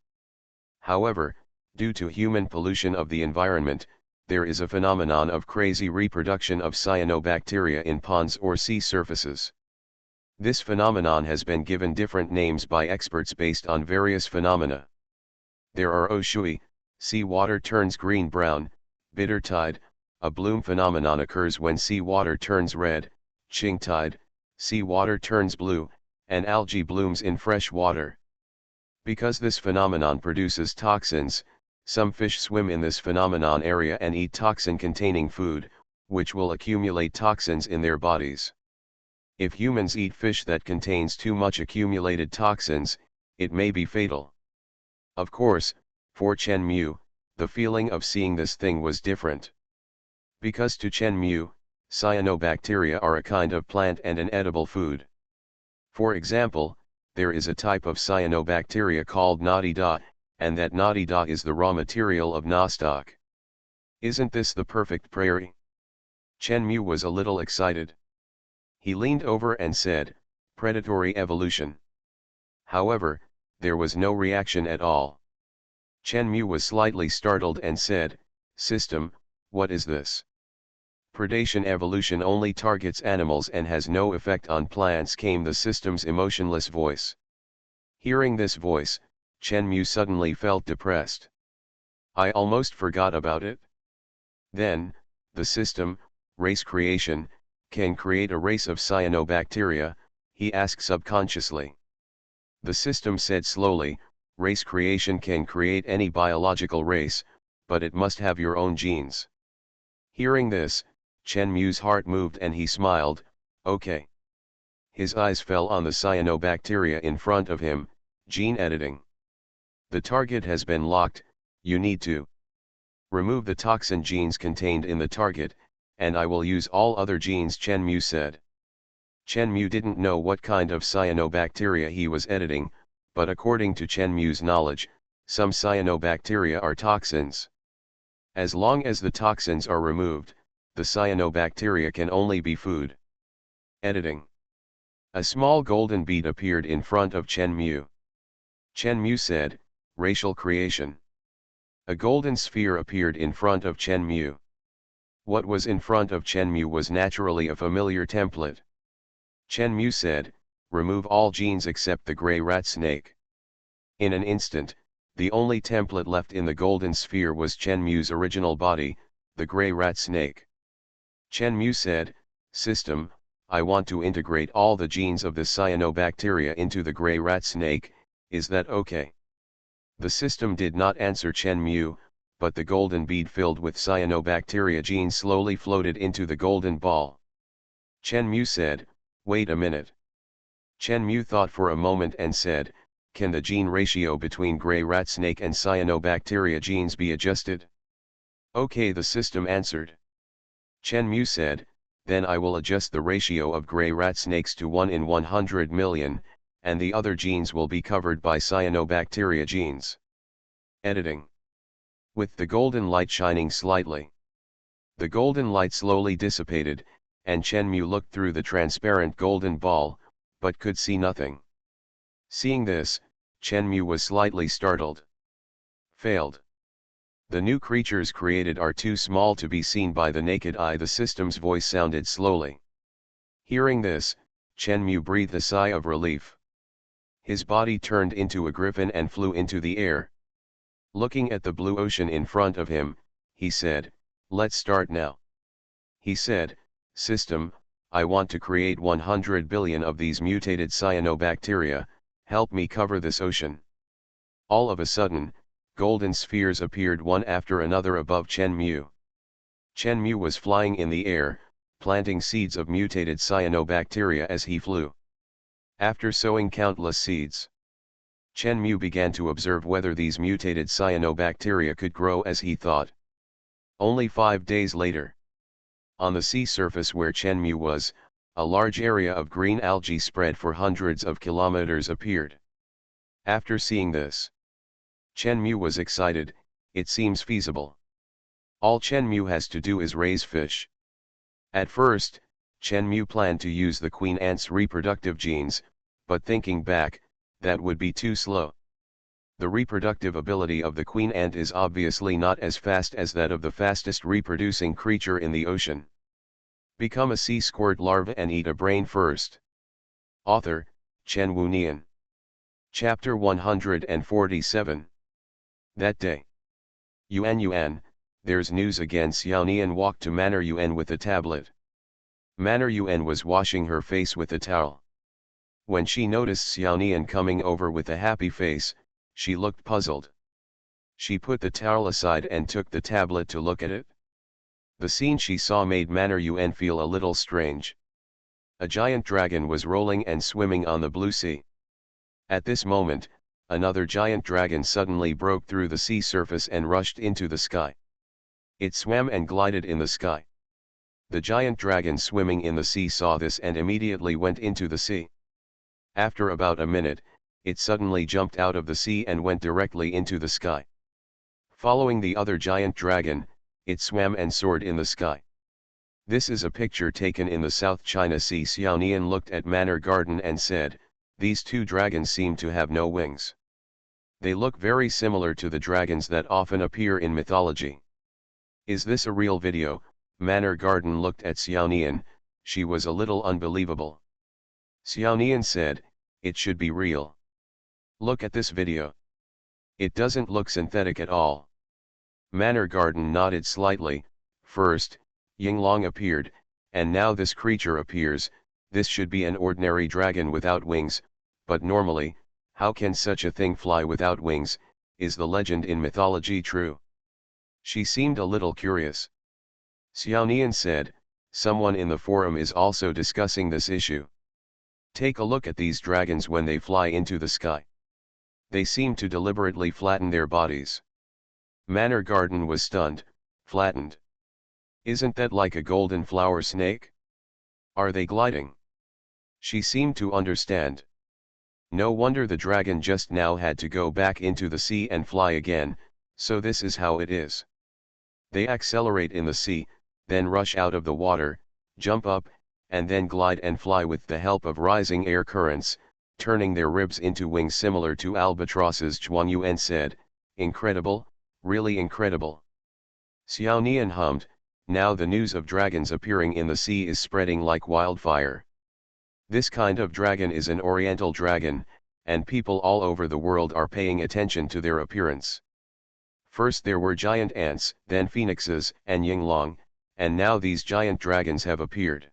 However, due to human pollution of the environment, there is a phenomenon of crazy reproduction of cyanobacteria in ponds or sea surfaces. This phenomenon has been given different names by experts based on various phenomena. There are oshui, sea water turns green-brown, bitter tide, a bloom phenomenon occurs when sea water turns red, ching tide, sea water turns blue, and algae blooms in fresh water. Because this phenomenon produces toxins, some fish swim in this phenomenon area and eat toxin-containing food, which will accumulate toxins in their bodies. If humans eat fish that contains too much accumulated toxins, it may be fatal. Of course, for Chen Mu, the feeling of seeing this thing was different. Because to Chen Mu, cyanobacteria are a kind of plant and an edible food. For example, there is a type of cyanobacteria called Nadida, and that Nadida is the raw material of nostoc. Isn't this the perfect prairie? Chen Mu was a little excited. He leaned over and said, predatory evolution. However, there was no reaction at all. Chen Mu was slightly startled and said, System, what is this? Predation evolution only targets animals and has no effect on plants, came the system's emotionless voice. Hearing this voice, Chen Mu suddenly felt depressed. I almost forgot about it. Then, the system, race creation, can create a race of cyanobacteria, he asked subconsciously. The system said slowly, race creation can create any biological race, but it must have your own genes. Hearing this, Chen Mu's heart moved and he smiled, okay. His eyes fell on the cyanobacteria in front of him, gene editing. The target has been locked, you need to remove the toxin genes contained in the target, and I will use all other genes, Chen Mu said. Chen Mu didn't know what kind of cyanobacteria he was editing, but according to Chen Mu's knowledge, some cyanobacteria are toxins. As long as the toxins are removed, the cyanobacteria can only be food. Editing. A small golden bead appeared in front of Chen Mu. Chen Mu said, racial creation. A golden sphere appeared in front of Chen Mu. What was in front of Chen Mu was naturally a familiar template. Chen Mu said, remove all genes except the gray rat snake. In an instant, the only template left in the golden sphere was Chen Mu's original body, the gray rat snake. Chen Mu said, System, I want to integrate all the genes of the cyanobacteria into the gray rat snake, is that okay? The system did not answer Chen Mu, but the golden bead filled with cyanobacteria genes slowly floated into the golden ball. Chen Mu said, wait a minute. Chen Mu thought for a moment and said, can the gene ratio between gray rat snake and cyanobacteria genes be adjusted? Okay, the system answered. Chen Mu said, then I will adjust the ratio of gray rat snakes to 1 in 100 million, and the other genes will be covered by cyanobacteria genes. Editing. With the golden light shining slightly. The golden light slowly dissipated, and Chen Mu looked through the transparent golden ball, but could see nothing. Seeing this, Chen Mu was slightly startled. Failed. The new creatures created are too small to be seen by the naked eye, the system's voice sounded slowly. Hearing this, Chen Mu breathed a sigh of relief. His body turned into a griffin and flew into the air. Looking at the blue ocean in front of him, he said, let's start now. He said, System, I want to create 100 billion of these mutated cyanobacteria, help me cover this ocean. All of a sudden, golden spheres appeared one after another above Chen Mu. Chen Mu was flying in the air, planting seeds of mutated cyanobacteria as he flew. After sowing countless seeds, Chen Mu began to observe whether these mutated cyanobacteria could grow as he thought. Only 5 days later, on the sea surface where Chen Mu was, a large area of green algae spread for hundreds of kilometers appeared. After seeing this, Chen Mu was excited. It seems feasible. All Chen Mu has to do is raise fish. At first, Chen Mu planned to use the queen ant's reproductive genes, but thinking back, that would be too slow. The reproductive ability of the queen ant is obviously not as fast as that of the fastest reproducing creature in the ocean. Become a sea squirt larva and eat a brain first. Author, Chen Wunian. Chapter 147. That day. Yuan, there's news again. Xiaonian walked to Manor Yuan with a tablet. Manor Yuan was washing her face with a towel. When she noticed Xiaonian coming over with a happy face, she looked puzzled. She put the towel aside and took the tablet to look at it. The scene she saw made Manor Yuan feel a little strange. A giant dragon was rolling and swimming on the blue sea. At this moment, another giant dragon suddenly broke through the sea surface and rushed into the sky. It swam and glided in the sky. The giant dragon swimming in the sea saw this and immediately went into the sea. After about a minute, it suddenly jumped out of the sea and went directly into the sky. Following the other giant dragon, it swam and soared in the sky. This is a picture taken in the South China Sea. Xiaonian looked at Manor Garden and said, "These two dragons seem to have no wings. They look very similar to the dragons that often appear in mythology. Is this a real video?" Manor Garden looked at Xiaonian. She was a little unbelievable. Xiaonian said, "It should be real. Look at this video. It doesn't look synthetic at all." Manor Garden nodded slightly. First, Yinglong appeared, and now this creature appears. This should be an ordinary dragon without wings, but normally, how can such a thing fly without wings? Is the legend in mythology true? She seemed a little curious. Xiaonian said, "Someone in the forum is also discussing this issue. Take a look at these dragons when they fly into the sky. They seem to deliberately flatten their bodies." Manor Garden was stunned. Flattened? Isn't that like a golden flower snake? Are they gliding? She seemed to understand. No wonder the dragon just now had to go back into the sea and fly again. So this is how it is. They accelerate in the sea, then rush out of the water, jump up, and then glide and fly with the help of rising air currents, turning their ribs into wings similar to albatrosses. Zhuang Yuan said, "Incredible, really incredible." Xiaonian hummed. Now the news of dragons appearing in the sea is spreading like wildfire. This kind of dragon is an oriental dragon, and people all over the world are paying attention to their appearance. First there were giant ants, then phoenixes and yinglong, and now these giant dragons have appeared.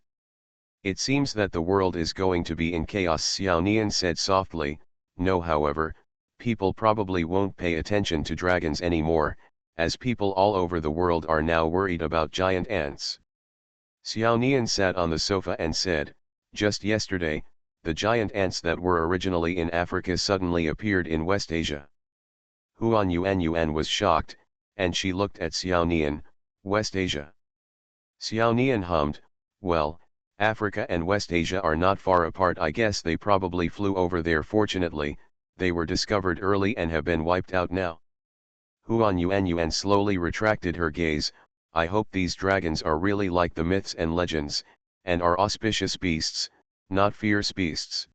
It seems that the world is going to be in chaos, Xiaonian said softly. No, however, people probably won't pay attention to dragons anymore, as people all over the world are now worried about giant ants. Xiaonian sat on the sofa and said, "Just yesterday, the giant ants that were originally in Africa suddenly appeared in West Asia." Huan Yuan was shocked, and she looked at Xiaonian. "West Asia?" Xiaonian hummed, "Well, Africa and West Asia are not far apart. I guess they probably flew over there. Fortunately, they were discovered early and have been wiped out now." Huan Yuan slowly retracted her gaze. "I hope these dragons are really like the myths and legends, and are auspicious beasts, not fierce beasts."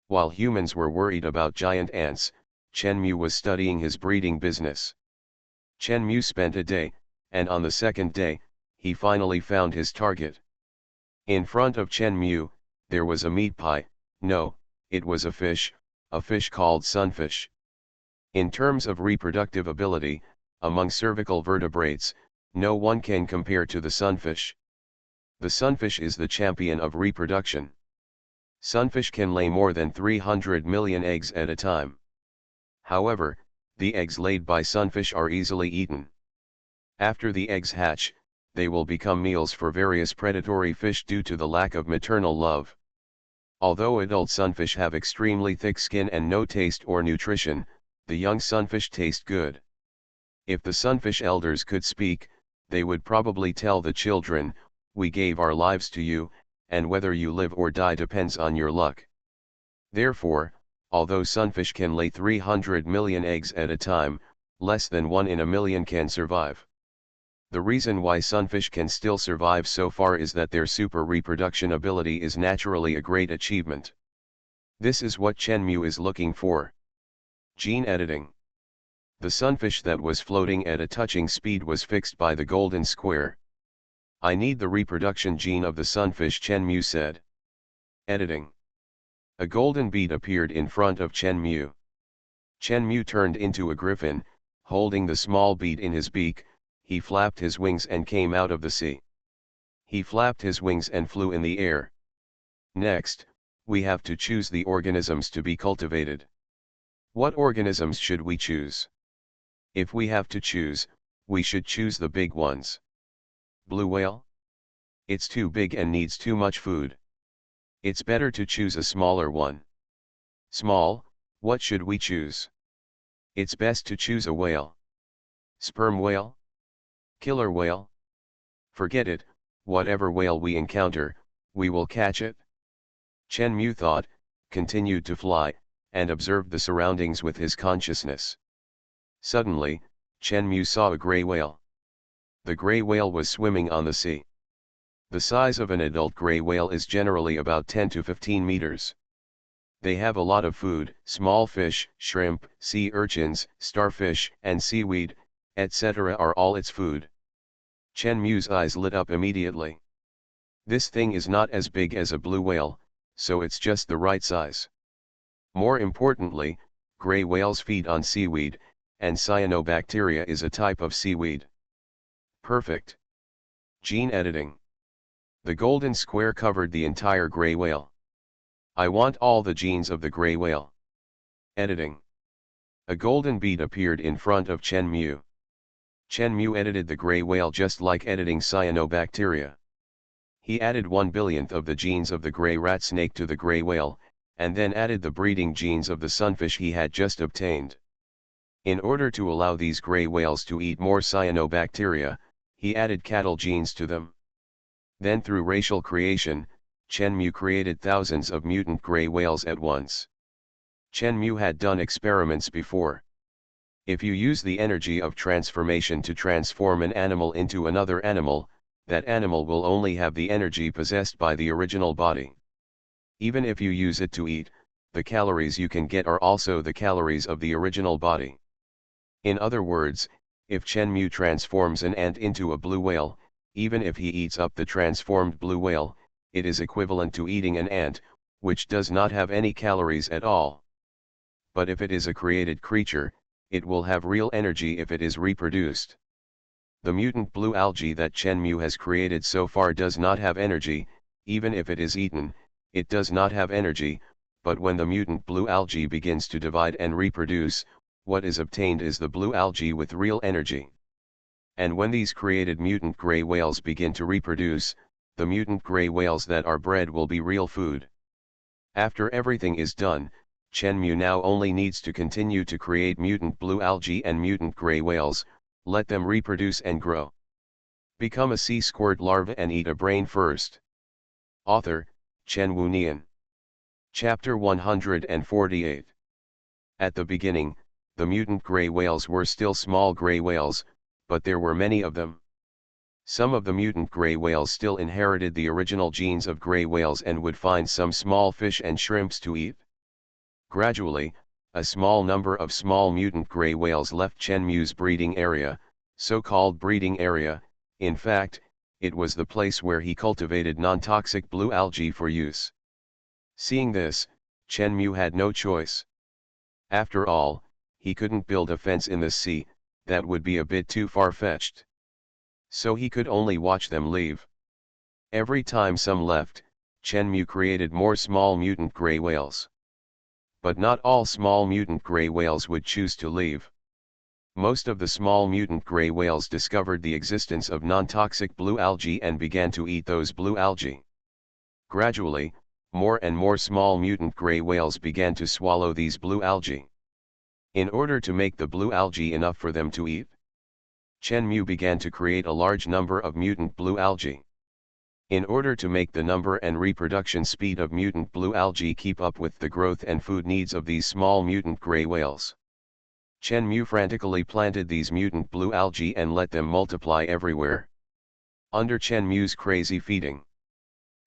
While humans were worried about giant ants, Chen Mu was studying his breeding business. Chen Mu spent a day, and on the second day, he finally found his target. In front of Chen Mu, there was a meat pie. No, it was a fish called sunfish. In terms of reproductive ability, among cervical vertebrates, no one can compare to the sunfish. The sunfish is the champion of reproduction. Sunfish can lay more than 300 million eggs at a time. However, The eggs laid by sunfish are easily eaten. After the eggs hatch, they will become meals for various predatory fish due to the lack of maternal love. Although adult sunfish have extremely thick skin and no taste or nutrition, the young sunfish taste good. If the sunfish elders could speak, they would probably tell the children, "We gave our lives to you, and whether you live or die depends on your luck." Therefore, although sunfish can lay 300 million eggs at a time, less than 1 in a million can survive. The reason why sunfish can still survive so far is that their super reproduction ability is naturally a great achievement. This is what Chenmu is looking for. Gene editing. The sunfish that was floating at a touching speed was fixed by the golden square. "I need the reproduction gene of the sunfish," Chenmu said. Editing. A golden bead appeared in front of Chenmu. Chenmu turned into a griffin, holding the small bead in his beak. He flapped his wings and came out of the sea. He flapped his wings and flew in the air. Next, we have to choose the organisms to be cultivated. What organisms should we choose? If we have to choose, we should choose the big ones. Blue whale? It's too big and needs too much food. It's better to choose a smaller one. Small, what should we choose? It's best to choose a whale. Sperm whale? Killer whale? Forget it, whatever whale we encounter, we will catch it. Chenmu thought, continued to fly, and observed the surroundings with his consciousness. Suddenly, Chenmu saw a gray whale. The gray whale was swimming on the sea. The size of an adult gray whale is generally about 10 to 15 meters. They have a lot of food: small fish, shrimp, sea urchins, starfish, and seaweed, etc. are all its food. Chenmu's eyes lit up immediately. This thing is not as big as a blue whale, so it's just the right size. More importantly, gray whales feed on seaweed, and cyanobacteria is a type of seaweed. Perfect. Gene editing. The golden square covered the entire gray whale. I want all the genes of the gray whale. Editing. A golden bead appeared in front of Chenmu. Chenmu edited the gray whale just like editing cyanobacteria. He added 1/1000th of the genes of the gray rat snake to the gray whale, and then added the breeding genes of the sunfish he had just obtained. In order to allow these gray whales to eat more cyanobacteria, he added cattle genes to them. Then through racial creation, Chenmu created thousands of mutant gray whales at once. Chenmu had done experiments before. If you use the energy of transformation to transform an animal into another animal, that animal will only have the energy possessed by the original body. Even if you use it to eat, the calories you can get are also the calories of the original body. In other words, if Chenmu transforms an ant into a blue whale, even if he eats up the transformed blue whale, it is equivalent to eating an ant, which does not have any calories at all. But if it is a created creature, it will have real energy if it is reproduced. The mutant blue algae that Chenmu has created so far does not have energy. Even if it is eaten, it does not have energy, but when the mutant blue algae begins to divide and reproduce, what is obtained is the blue algae with real energy. And when these created mutant gray whales begin to reproduce, the mutant gray whales that are bred will be real food. After everything is done, Chenmu now only needs to continue to create mutant blue algae and mutant gray whales, let them reproduce and grow. Become a sea squirt larva and eat a brain first. Author, Chen Wunian. Chapter 148. At the beginning, the mutant gray whales were still small gray whales, but there were many of them. Some of the mutant gray whales still inherited the original genes of gray whales and would find some small fish and shrimps to eat. Gradually, a small number of small mutant gray whales left Chenmu's breeding area, so-called breeding area. In fact, it was the place where he cultivated non-toxic blue algae for use. Seeing this, Chenmu had no choice. After all, he couldn't build a fence in the sea, that would be a bit too far-fetched. So he could only watch them leave. Every time some left, Chenmu created more small mutant gray whales. But not all small mutant gray whales would choose to leave. Most of the small mutant gray whales discovered the existence of non-toxic blue algae and began to eat those blue algae. Gradually, more and more small mutant gray whales began to swallow these blue algae. In order to make the blue algae enough for them to eat, Chen Mu began to create a large number of mutant blue algae. In order to make the number and reproduction speed of mutant blue algae keep up with the growth and food needs of these small mutant gray whales, Chen Mu frantically planted these mutant blue algae and let them multiply everywhere. Under Chen Mu's crazy feeding,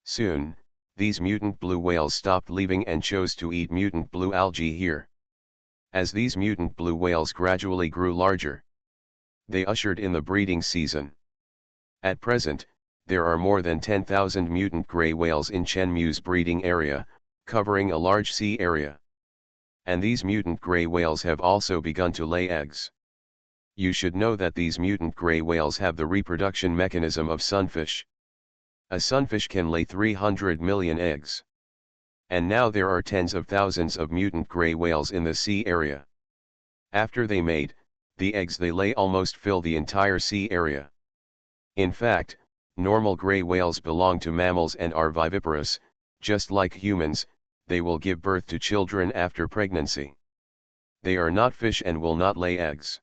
soon, these mutant blue whales stopped leaving and chose to eat mutant blue algae here. As these mutant blue whales gradually grew larger, they ushered in the breeding season. At present, there are more than 10,000 mutant gray whales in Chen Mu's breeding area, covering a large sea area. And these mutant gray whales have also begun to lay eggs. You should know that these mutant gray whales have the reproduction mechanism of sunfish. A sunfish can lay 300 million eggs. And now there are tens of thousands of mutant gray whales in the sea area. After they mate, the eggs they lay almost fill the entire sea area. In fact, normal gray whales belong to mammals and are viviparous. Just like humans, they will give birth to children after pregnancy. They are not fish and will not lay eggs.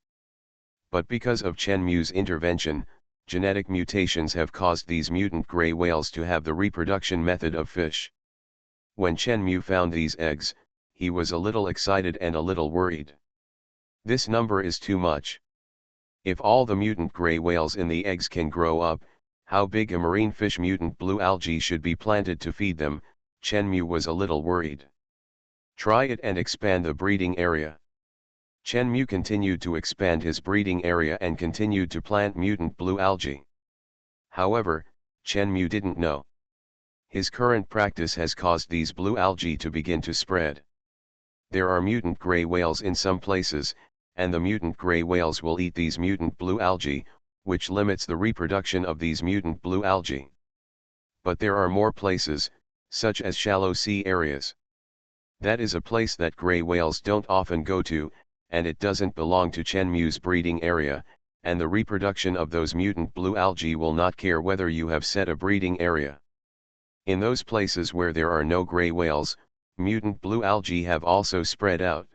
But because of Chen Mu's intervention, genetic mutations have caused these mutant gray whales to have the reproduction method of fish. When Chen Mu found these eggs, he was a little excited and a little worried. This number is too much. If all the mutant gray whales in the eggs can grow up, how big a marine fish mutant blue algae should be planted to feed them? Chen Mu was a little worried. Try it and expand the breeding area. Chen Mu continued to expand his breeding area and continued to plant mutant blue algae. However, Chen Mu didn't know. His current practice has caused these blue algae to begin to spread. There are mutant gray whales in some places, and the mutant gray whales will eat these mutant blue algae, which limits the reproduction of these mutant blue algae. But there are more places, such as shallow sea areas. That is a place that gray whales don't often go to, and it doesn't belong to Chen Mu's breeding area, and the reproduction of those mutant blue algae will not care whether you have set a breeding area. In those places where there are no gray whales, mutant blue algae have also spread out.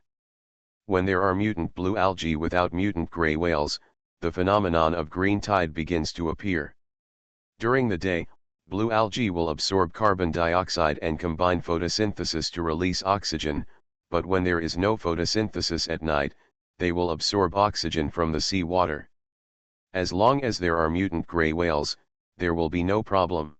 When there are mutant blue algae without mutant gray whales, the phenomenon of green tide begins to appear. During the day, blue algae will absorb carbon dioxide and combine photosynthesis to release oxygen, but when there is no photosynthesis at night, they will absorb oxygen from the sea water. As long as there are mutant gray whales, there will be no problem.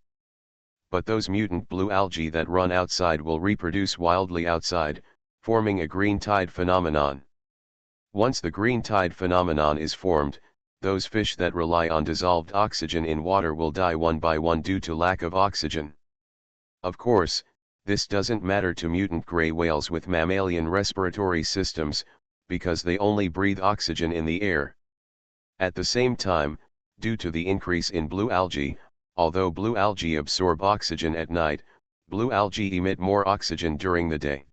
But those mutant blue algae that run outside will reproduce wildly outside, forming a green tide phenomenon. Once the green tide phenomenon is formed, those fish that rely on dissolved oxygen in water will die one by one due to lack of oxygen. Of course, this doesn't matter to mutant gray whales with mammalian respiratory systems, because they only breathe oxygen in the air. At the same time, due to the increase in blue algae, although blue algae absorb oxygen at night, blue algae emit more oxygen during the day.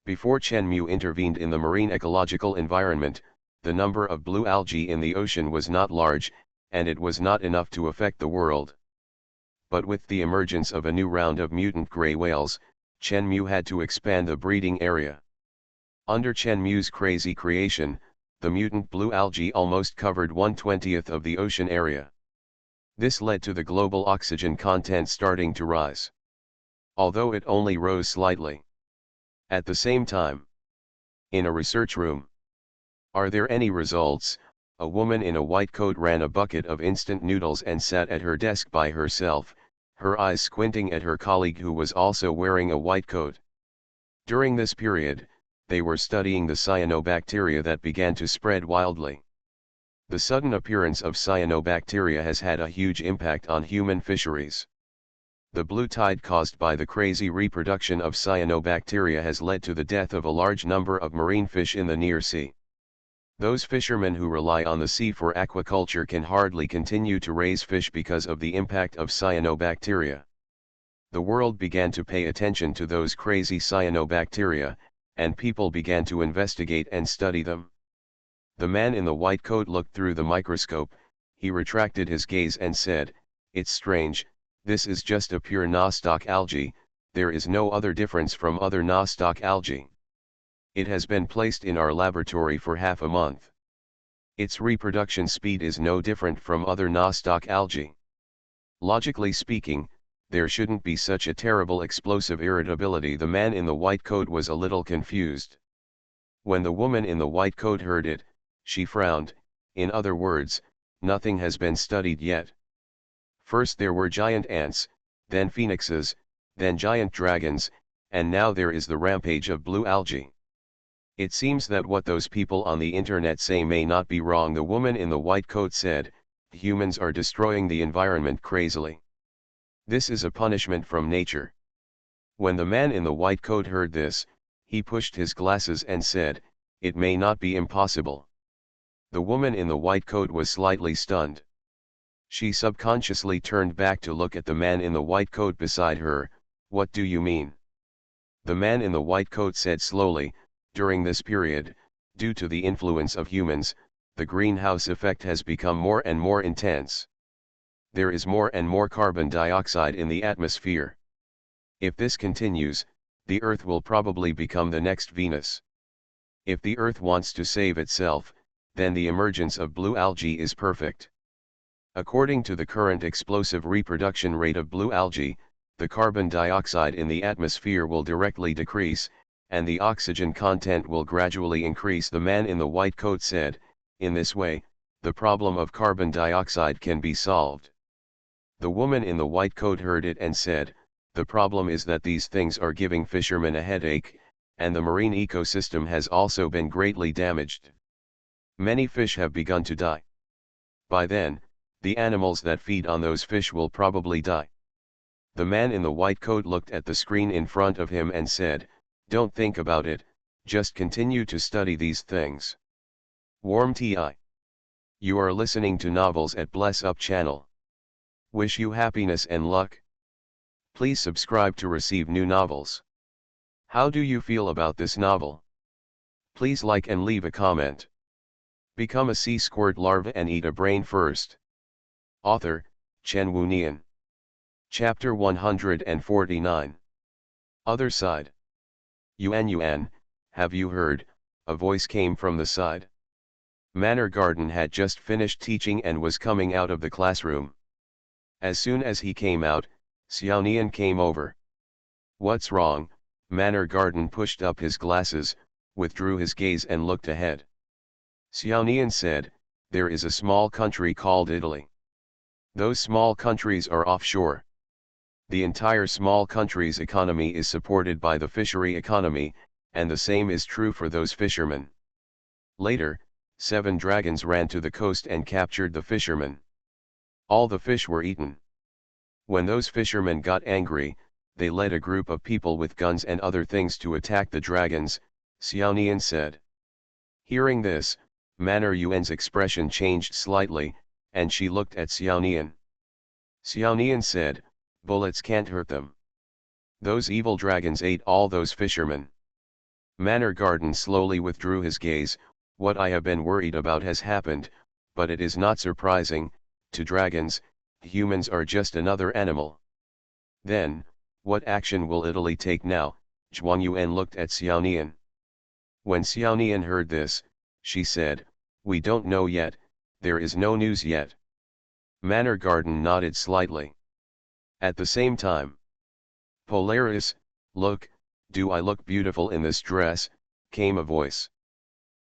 Before Chen Mu intervened in the marine ecological environment, the number of blue algae in the ocean was not large, and it was not enough to affect the world. But with the emergence of a new round of mutant gray whales, Chen Mu had to expand the breeding area. Under Chen Mu's crazy creation, the mutant blue algae almost covered 1/20th of the ocean area. This led to the global oxygen content starting to rise. Although it only rose slightly. At the same time, in a research room, are there any results? A woman in a white coat ran a bucket of instant noodles and sat at her desk by herself, her eyes squinting at her colleague who was also wearing a white coat. During this period, they were studying the cyanobacteria that began to spread wildly. The sudden appearance of cyanobacteria has had a huge impact on human fisheries. The blue tide caused by the crazy reproduction of cyanobacteria has led to the death of a large number of marine fish in the near sea. Those fishermen who rely on the sea for aquaculture can hardly continue to raise fish because of the impact of cyanobacteria. The world began to pay attention to those crazy cyanobacteria, and people began to investigate and study them. The man in the white coat looked through the microscope. He retracted his gaze and said, "It's strange, this is just a pure nostoc algae, there is no other difference from other nostoc algae. It has been placed in our laboratory for half a month. Its reproduction speed is no different from other nostoc algae. Logically speaking, there shouldn't be such a terrible explosive irritability." The man in the white coat was a little confused. When the woman in the white coat heard it, she frowned. In other words, nothing has been studied yet. First there were giant ants, then phoenixes, then giant dragons, and now there is the rampage of blue algae. It seems that what those people on the internet say may not be wrong. The woman in the white coat said, "Humans are destroying the environment crazily. This is a punishment from nature." When the man in the white coat heard this, he pushed his glasses and said, "It may not be impossible." The woman in the white coat was slightly stunned. She subconsciously turned back to look at the man in the white coat beside her. "What do you mean?" The man in the white coat said slowly, "During this period, due to the influence of humans, the greenhouse effect has become more and more intense. There is more and more carbon dioxide in the atmosphere. If this continues, the Earth will probably become the next Venus. If the Earth wants to save itself, then the emergence of blue algae is perfect. According to the current explosive reproduction rate of blue algae, the carbon dioxide in the atmosphere will directly decrease, and the oxygen content will gradually increase." The man in the white coat said, "In this way, the problem of carbon dioxide can be solved." The woman in the white coat heard it and said, "The problem is that these things are giving fishermen a headache, and the marine ecosystem has also been greatly damaged. Many fish have begun to die. By then, the animals that feed on those fish will probably die." The man in the white coat looked at the screen in front of him and said, "Don't think about it, just continue to study these things. Warm TI. You are listening to Novels at Bless Up channel. Wish you happiness and luck. Please subscribe to receive new novels. How do you feel about this novel? Please like and leave a comment. Become a sea squirt larva and eat a brain first." Author, Chen Wunian. Chapter 149. Other side. Yuan, have you heard? A voice came from the side. Manor Garden had just finished teaching and was coming out of the classroom. As soon as he came out, Xiaonian came over. "What's wrong?" Manor Garden pushed up his glasses, withdrew his gaze and looked ahead. Xiaonian said, "There is a small country called Italy. Those small countries are offshore. The entire small country's economy is supported by the fishery economy, and the same is true for those fishermen." Later, 7 dragons ran to the coast and captured the fishermen. All the fish were eaten. When those fishermen got angry, they led a group of people with guns and other things to attack the dragons, Xiaonian said. Hearing this, Manor Yuan's expression changed slightly, and she looked at Xiaonian. Xiaonian said, "Bullets can't hurt them. Those evil dragons ate all those fishermen." Manor Garden slowly withdrew his gaze. "What I have been worried about has happened, but it is not surprising. To dragons, humans are just another animal. Then, what action will Italy take now?" Zhuang Yuan looked at Xiaonian. When Xiaonian heard this, she said, "We don't know yet, there is no news yet." Manor Garden nodded slightly. At the same time, "Polaris, look, do I look beautiful in this dress?" came a voice.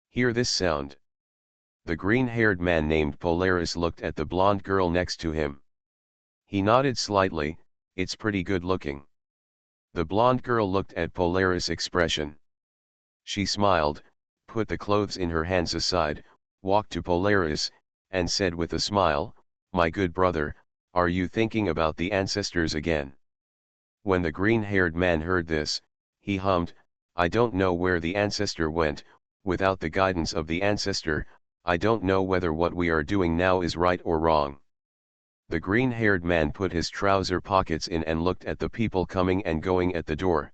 "Hear this sound." The green-haired man named Polaris looked at the blonde girl next to him. He nodded slightly, "It's pretty good looking." The blonde girl looked at Polaris' expression. She smiled, put the clothes in her hands aside, walked to Polaris, and said with a smile, "My good brother, are you thinking about the ancestors again?" When the green-haired man heard this, he hummed, "I don't know where the ancestor went. Without the guidance of the ancestor, I don't know whether what we are doing now is right or wrong." The green-haired man put his trouser pockets in and looked at the people coming and going at the door.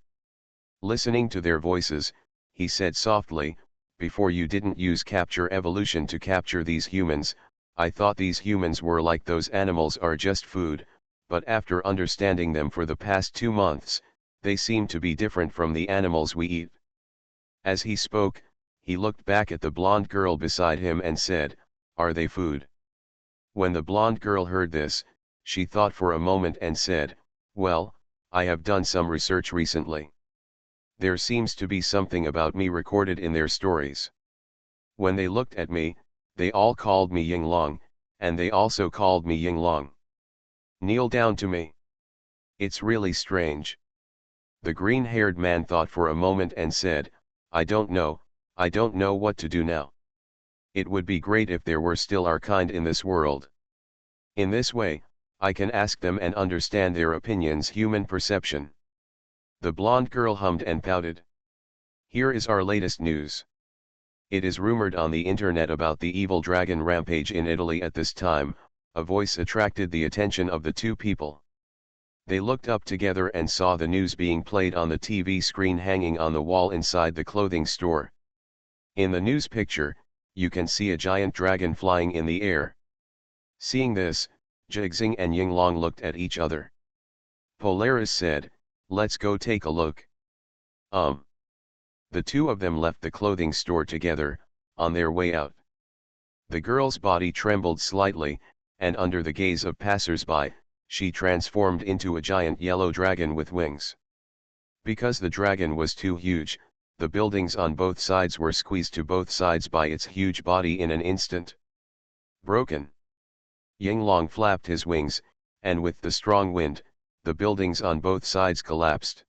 Listening to their voices, he said softly, before you didn't use capture evolution to capture these humans. I thought these humans were like those animals are just food, but after understanding them for the past 2 months, they seem to be different from the animals we eat." As he spoke, he looked back at the blonde girl beside him and said, "Are they food?" When the blonde girl heard this, she thought for a moment and said, "Well, I have done some research recently. There seems to be something about me recorded in their stories. When they looked at me, they all called me Ying Long, and they also called me Ying Long. Kneel down to me. It's really strange." The green-haired man thought for a moment and said, I don't know what to do now. It would be great if there were still our kind in this world. In this way, I can ask them and understand their opinions." Human perception. The blonde girl hummed and pouted. "Here is our latest news. It is rumored on the internet about the evil dragon rampage in Italy at this time." A voice attracted the attention of the two people. They looked up together and saw the news being played on the TV screen hanging on the wall inside the clothing store. In the news picture, you can see a giant dragon flying in the air. Seeing this, Jigxing and Yinglong looked at each other. Polaris said, "Let's go take a look." The two of them left the clothing store together. On their way out, the girl's body trembled slightly, and under the gaze of passers-by, she transformed into a giant yellow dragon with wings. Because the dragon was too huge, the buildings on both sides were squeezed to both sides by its huge body in an instant. Broken. Yinglong flapped his wings, and with the strong wind, the buildings on both sides collapsed.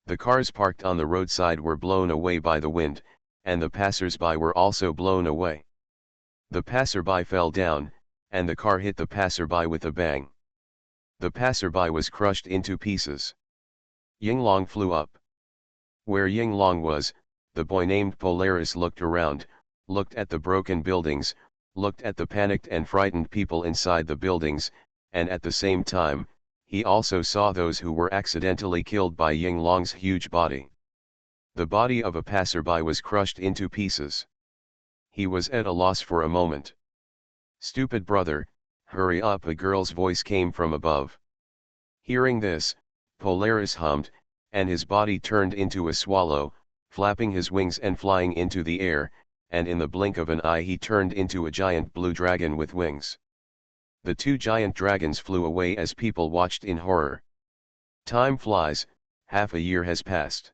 The cars parked on the roadside were blown away by the wind, and the passers-by were also blown away. The passerby fell down, and the car hit the passerby with a bang. The passerby was crushed into pieces. Yinglong flew up. Where Yinglong was, the boy named Polaris looked around, looked at the broken buildings, looked at the panicked and frightened people inside the buildings, and at the same time, he also saw those who were accidentally killed by Yinglong's huge body. The body of a passerby was crushed into pieces. He was at a loss for a moment. "Stupid brother, hurry up," a girl's voice came from above. Hearing this, Polaris hummed, and his body turned into a swallow, flapping his wings and flying into the air, and in the blink of an eye he turned into a giant blue dragon with wings. The two giant dragons flew away as people watched in horror. Time flies, half a year has passed.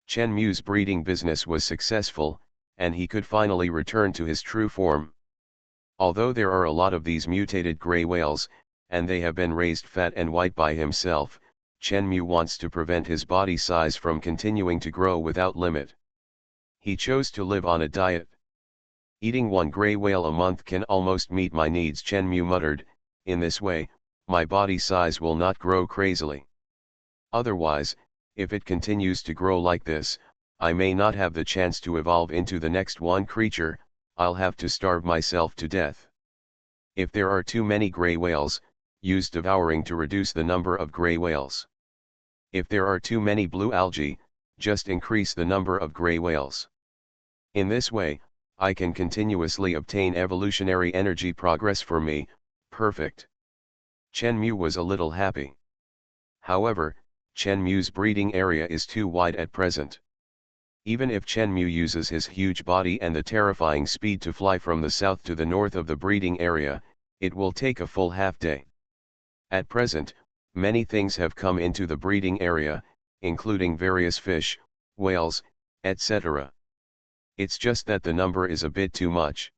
Chen Mu's breeding business was successful, and he could finally return to his true form. Although there are a lot of these mutated gray whales, and they have been raised fat and white by himself, Chen Mu wants to prevent his body size from continuing to grow without limit. He chose to live on a diet. "Eating one gray whale a month can almost meet my needs," Chen Mu muttered. "In this way, my body size will not grow crazily. Otherwise, if it continues to grow like this, I may not have the chance to evolve into the next one creature. I'll have to starve myself to death. If there are too many gray whales, use devouring to reduce the number of gray whales. If there are too many blue algae, just increase the number of gray whales. In this way, I can continuously obtain evolutionary energy progress for me." Perfect. Chen Mu was a little happy. However, Chen Mu's breeding area is too wide at present. Even if Chen Mu uses his huge body and the terrifying speed to fly from the south to the north of the breeding area, it will take a full half-day. At present, many things have come into the breeding area, including various fish, whales, etc. It's just that the number is a bit too much.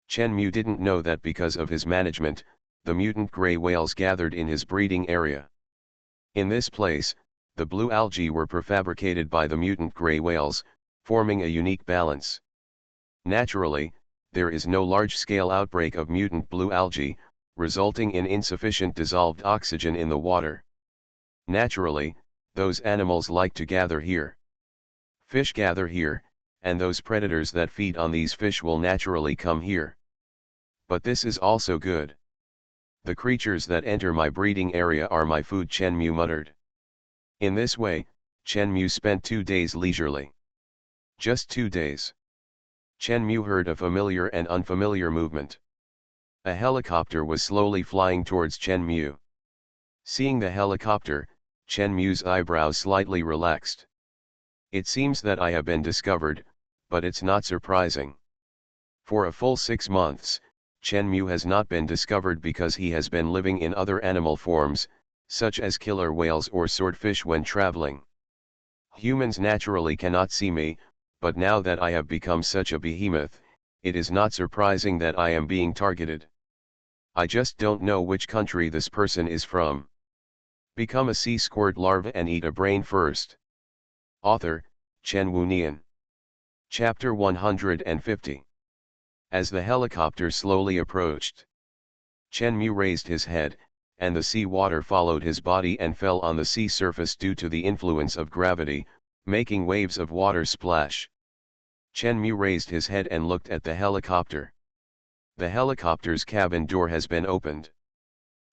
Chen Mu didn't know that because of his management, the mutant gray whales gathered in his breeding area. In this place, the blue algae were prefabricated by the mutant gray whales, forming a unique balance. Naturally, there is no large-scale outbreak of mutant blue algae, resulting in insufficient dissolved oxygen in the water. Naturally, those animals like to gather here. Fish gather here, and those predators that feed on these fish will naturally come here. But this is also good. The creatures that enter my breeding area are my food, Chen Mu muttered. In this way, Chen Mu spent 2 days leisurely. Just 2 days. Chen Mu heard a familiar and unfamiliar movement. A helicopter was slowly flying towards Chen Mu. Seeing the helicopter, Chen Mu's eyebrows slightly relaxed. It seems that I have been discovered, but it's not surprising. For a full 6 months, Chen Mu has not been discovered because he has been living in other animal forms, such as killer whales or swordfish when traveling. Humans naturally cannot see me, but now that I have become such a behemoth, it is not surprising that I am being targeted. I just don't know which country this person is from. Become a sea squirt larva and eat a brain first. Author, Chen Wunian. Chapter 150. As the helicopter slowly approached, Chen Mu raised his head, and the sea water followed his body and fell on the sea surface due to the influence of gravity, making waves of water splash. Chen Mu raised his head and looked at the helicopter. The helicopter's cabin door has been opened.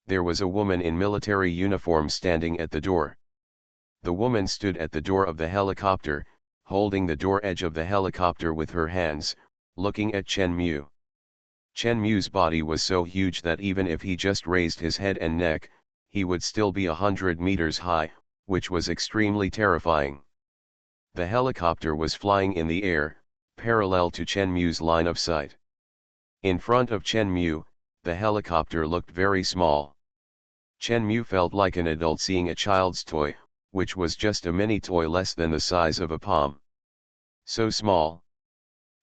There was a woman in military uniform standing at the door. The woman stood at the door of the helicopter, holding the door edge of the helicopter with her hands, looking at Chen Mu. Chen Mu's body was so huge that even if he just raised his head and neck, he would still be 100 meters high, which was extremely terrifying. The helicopter was flying in the air, parallel to Chen Mu's line of sight. In front of Chen Mu, the helicopter looked very small. Chen Mu felt like an adult seeing a child's toy, which was just a mini toy less than the size of a palm. So small.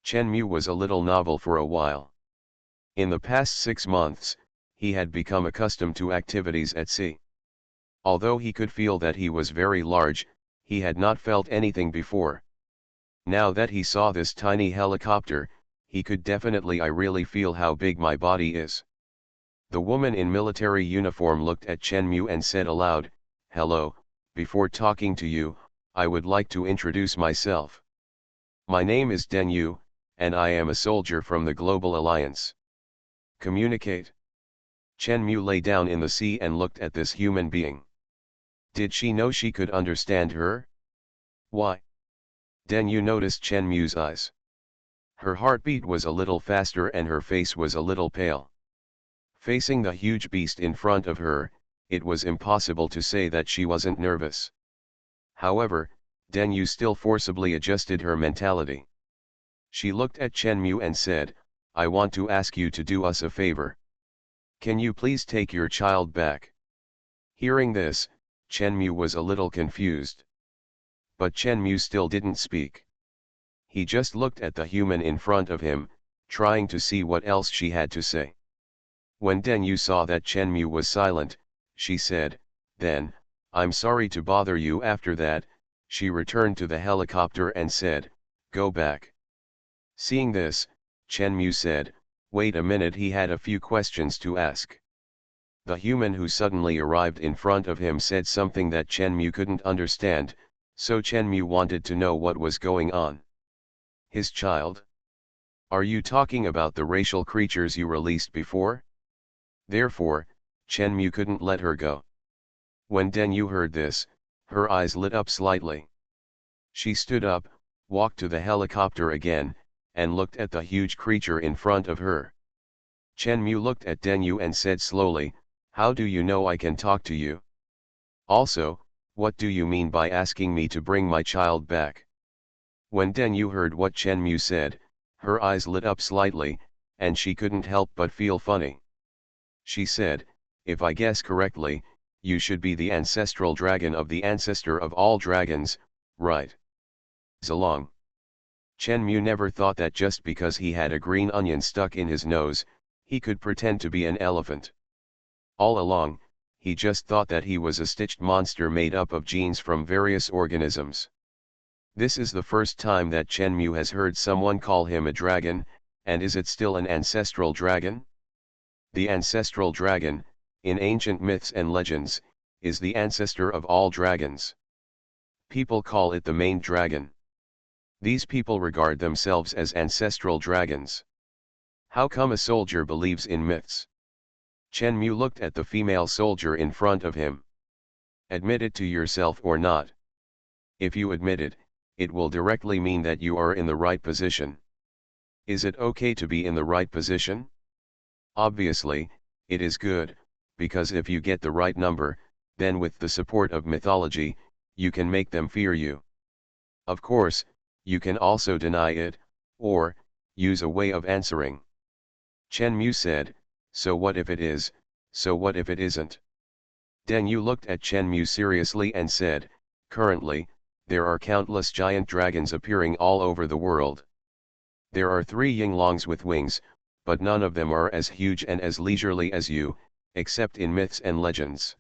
Chen Mu was a little novel for a while. In the past 6 months, he had become accustomed to activities at sea. Although he could feel that he was very large, he had not felt anything before. Now that he saw this tiny helicopter, he could definitely I really feel how big my body is. The woman in military uniform looked at Chen Mu and said aloud, "Hello, before talking to you, I would like to introduce myself. My name is Den Yu, and I am a soldier from the Global Alliance. Communicate." Chen Mu lay down in the sea and looked at this human being. Did she know she could understand her? Why? Den Yu noticed Chen Mu's eyes. Her heartbeat was a little faster and her face was a little pale. Facing the huge beast in front of her, it was impossible to say that she wasn't nervous. However, Den Yu still forcibly adjusted her mentality. She looked at Chen Mu and said, "I want to ask you to do us a favor. Can you please take your child back?" Hearing this, Chen Mu was a little confused. But Chen Mu still didn't speak. He just looked at the human in front of him, trying to see what else she had to say. When Den Yu saw that Chen Mu was silent, she said, "Then, I'm sorry to bother you." After that, she returned to the helicopter and said, "Go back." Seeing this, Chen Mu said, "Wait a minute." He had a few questions to ask. The human who suddenly arrived in front of him said something that Chen Mu couldn't understand, so Chen Mu wanted to know what was going on. His child? Are you talking about the racial creatures you released before? Therefore, Chen Mu couldn't let her go. When Den Yu heard this, her eyes lit up slightly. She stood up, walked to the helicopter again, and looked at the huge creature in front of her. Chen Mu looked at Den Yu and said slowly, "How do you know I can talk to you? Also, what do you mean by asking me to bring my child back?" When Den Yu heard what Chen Mu said, her eyes lit up slightly, and she couldn't help but feel funny. She said, "If I guess correctly, you should be the ancestral dragon of the ancestor of all dragons, right?" Zalong. Chen Mu never thought that just because he had a green onion stuck in his nose, he could pretend to be an elephant. All along, he just thought that he was a stitched monster made up of genes from various organisms. This is the first time that Chen Mu has heard someone call him a dragon, and is it still an ancestral dragon? The ancestral dragon, in ancient myths and legends, is the ancestor of all dragons. People call it the main dragon. These people regard themselves as ancestral dragons. How come a soldier believes in myths? Chen Mu looked at the female soldier in front of him. Admit it to yourself or not. If you admit it, it will directly mean that you are in the right position. Is it okay to be in the right position? Obviously, it is good, because if you get the right number, then with the support of mythology, you can make them fear you. Of course, you can also deny it, or use a way of answering. Chen Mu said, so what if it is, so what if it isn't? Deng Yu looked at Chen Mu seriously and said, currently, there are countless giant dragons appearing all over the world. There are 3 Yinglongs with wings, but none of them are as huge and as leisurely as you, except in myths and legends.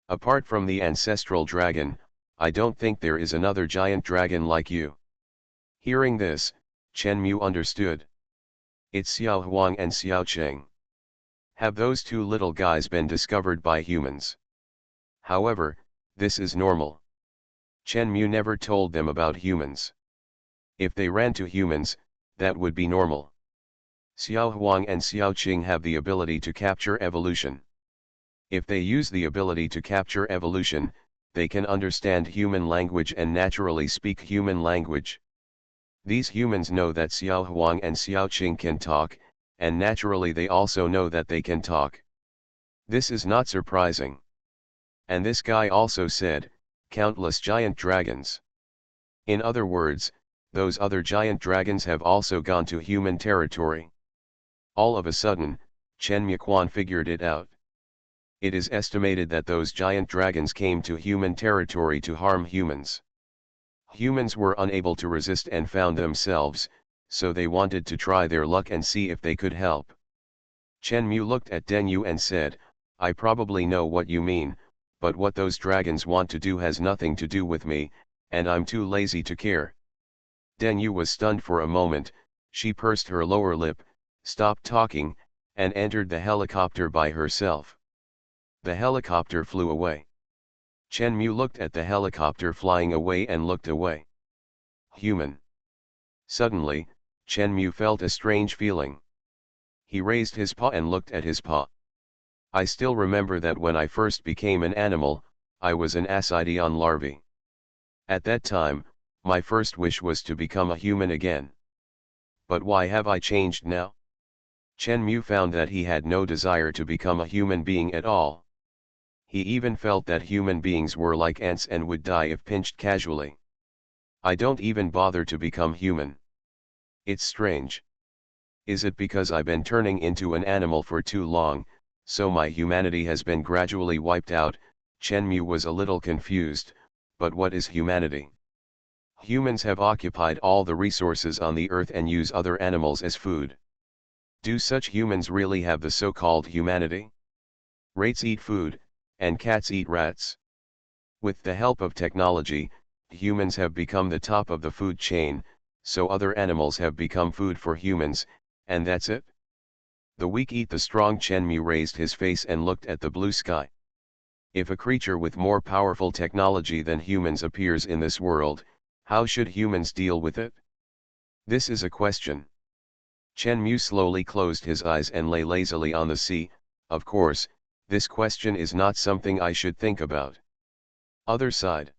Apart from the ancestral dragon, I don't think there is another giant dragon like you. Hearing this, Chen Mu understood. It's Xiao Huang and Xiao Cheng. Have those 2 little guys been discovered by humans? However, this is normal. Chen Mu never told them about humans. If they ran to humans, that would be normal. Xiao Huang and Xiao Qing have the ability to capture evolution. If they use the ability to capture evolution, they can understand human language and naturally speak human language. These humans know that Xiao Huang and Xiao Qing can talk, and naturally they also know that they can talk. This is not surprising. And this guy also said, countless giant dragons. In other words, those other giant dragons have also gone to human territory. All of a sudden, Chen Muquan figured it out. It is estimated that those giant dragons came to human territory to harm humans. Humans were unable to resist and found themselves, so they wanted to try their luck and see if they could help. Chen Mu looked at Deng Yu and said, I probably know what you mean, but what those dragons want to do has nothing to do with me, and I'm too lazy to care. Deng Yu was stunned for a moment, she pursed her lower lip, stopped talking, and entered the helicopter by herself. The helicopter flew away. Chen Mu looked at the helicopter flying away and looked away. Human. Suddenly, Chen Mu felt a strange feeling. He raised his paw and looked at his paw. I still remember that when I first became an animal, I was an ascidian larvae. At that time, my first wish was to become a human again. But why have I changed now? Chen Mu found that he had no desire to become a human being at all. He even felt that human beings were like ants and would die if pinched casually. I don't even bother to become human. It's strange. Is it because I've been turning into an animal for too long, so my humanity has been gradually wiped out? Chen Mu was a little confused, but what is humanity? Humans have occupied all the resources on the earth and use other animals as food. Do such humans really have the so-called humanity? Rats eat food, and cats eat rats. With the help of technology, humans have become the top of the food chain, so other animals have become food for humans, and that's it? The weak eat the strong. Chen Mu raised his face and looked at the blue sky. If a creature with more powerful technology than humans appears in this world, how should humans deal with it? This is a question. Chen Mu slowly closed his eyes and lay lazily on the sea. Of course, this question is not something I should think about. Other side.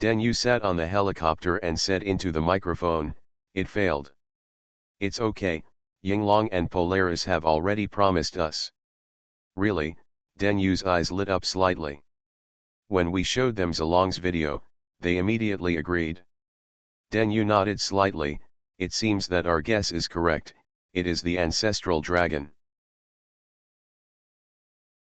Deng Yu sat on the helicopter and said into the microphone, it failed. It's okay, Yinglong and Polaris have already promised us. Really? Deng Yu's eyes lit up slightly. When we showed them Zilong's video, they immediately agreed. Deng Yu nodded slightly. It seems that our guess is correct, it is the ancestral dragon.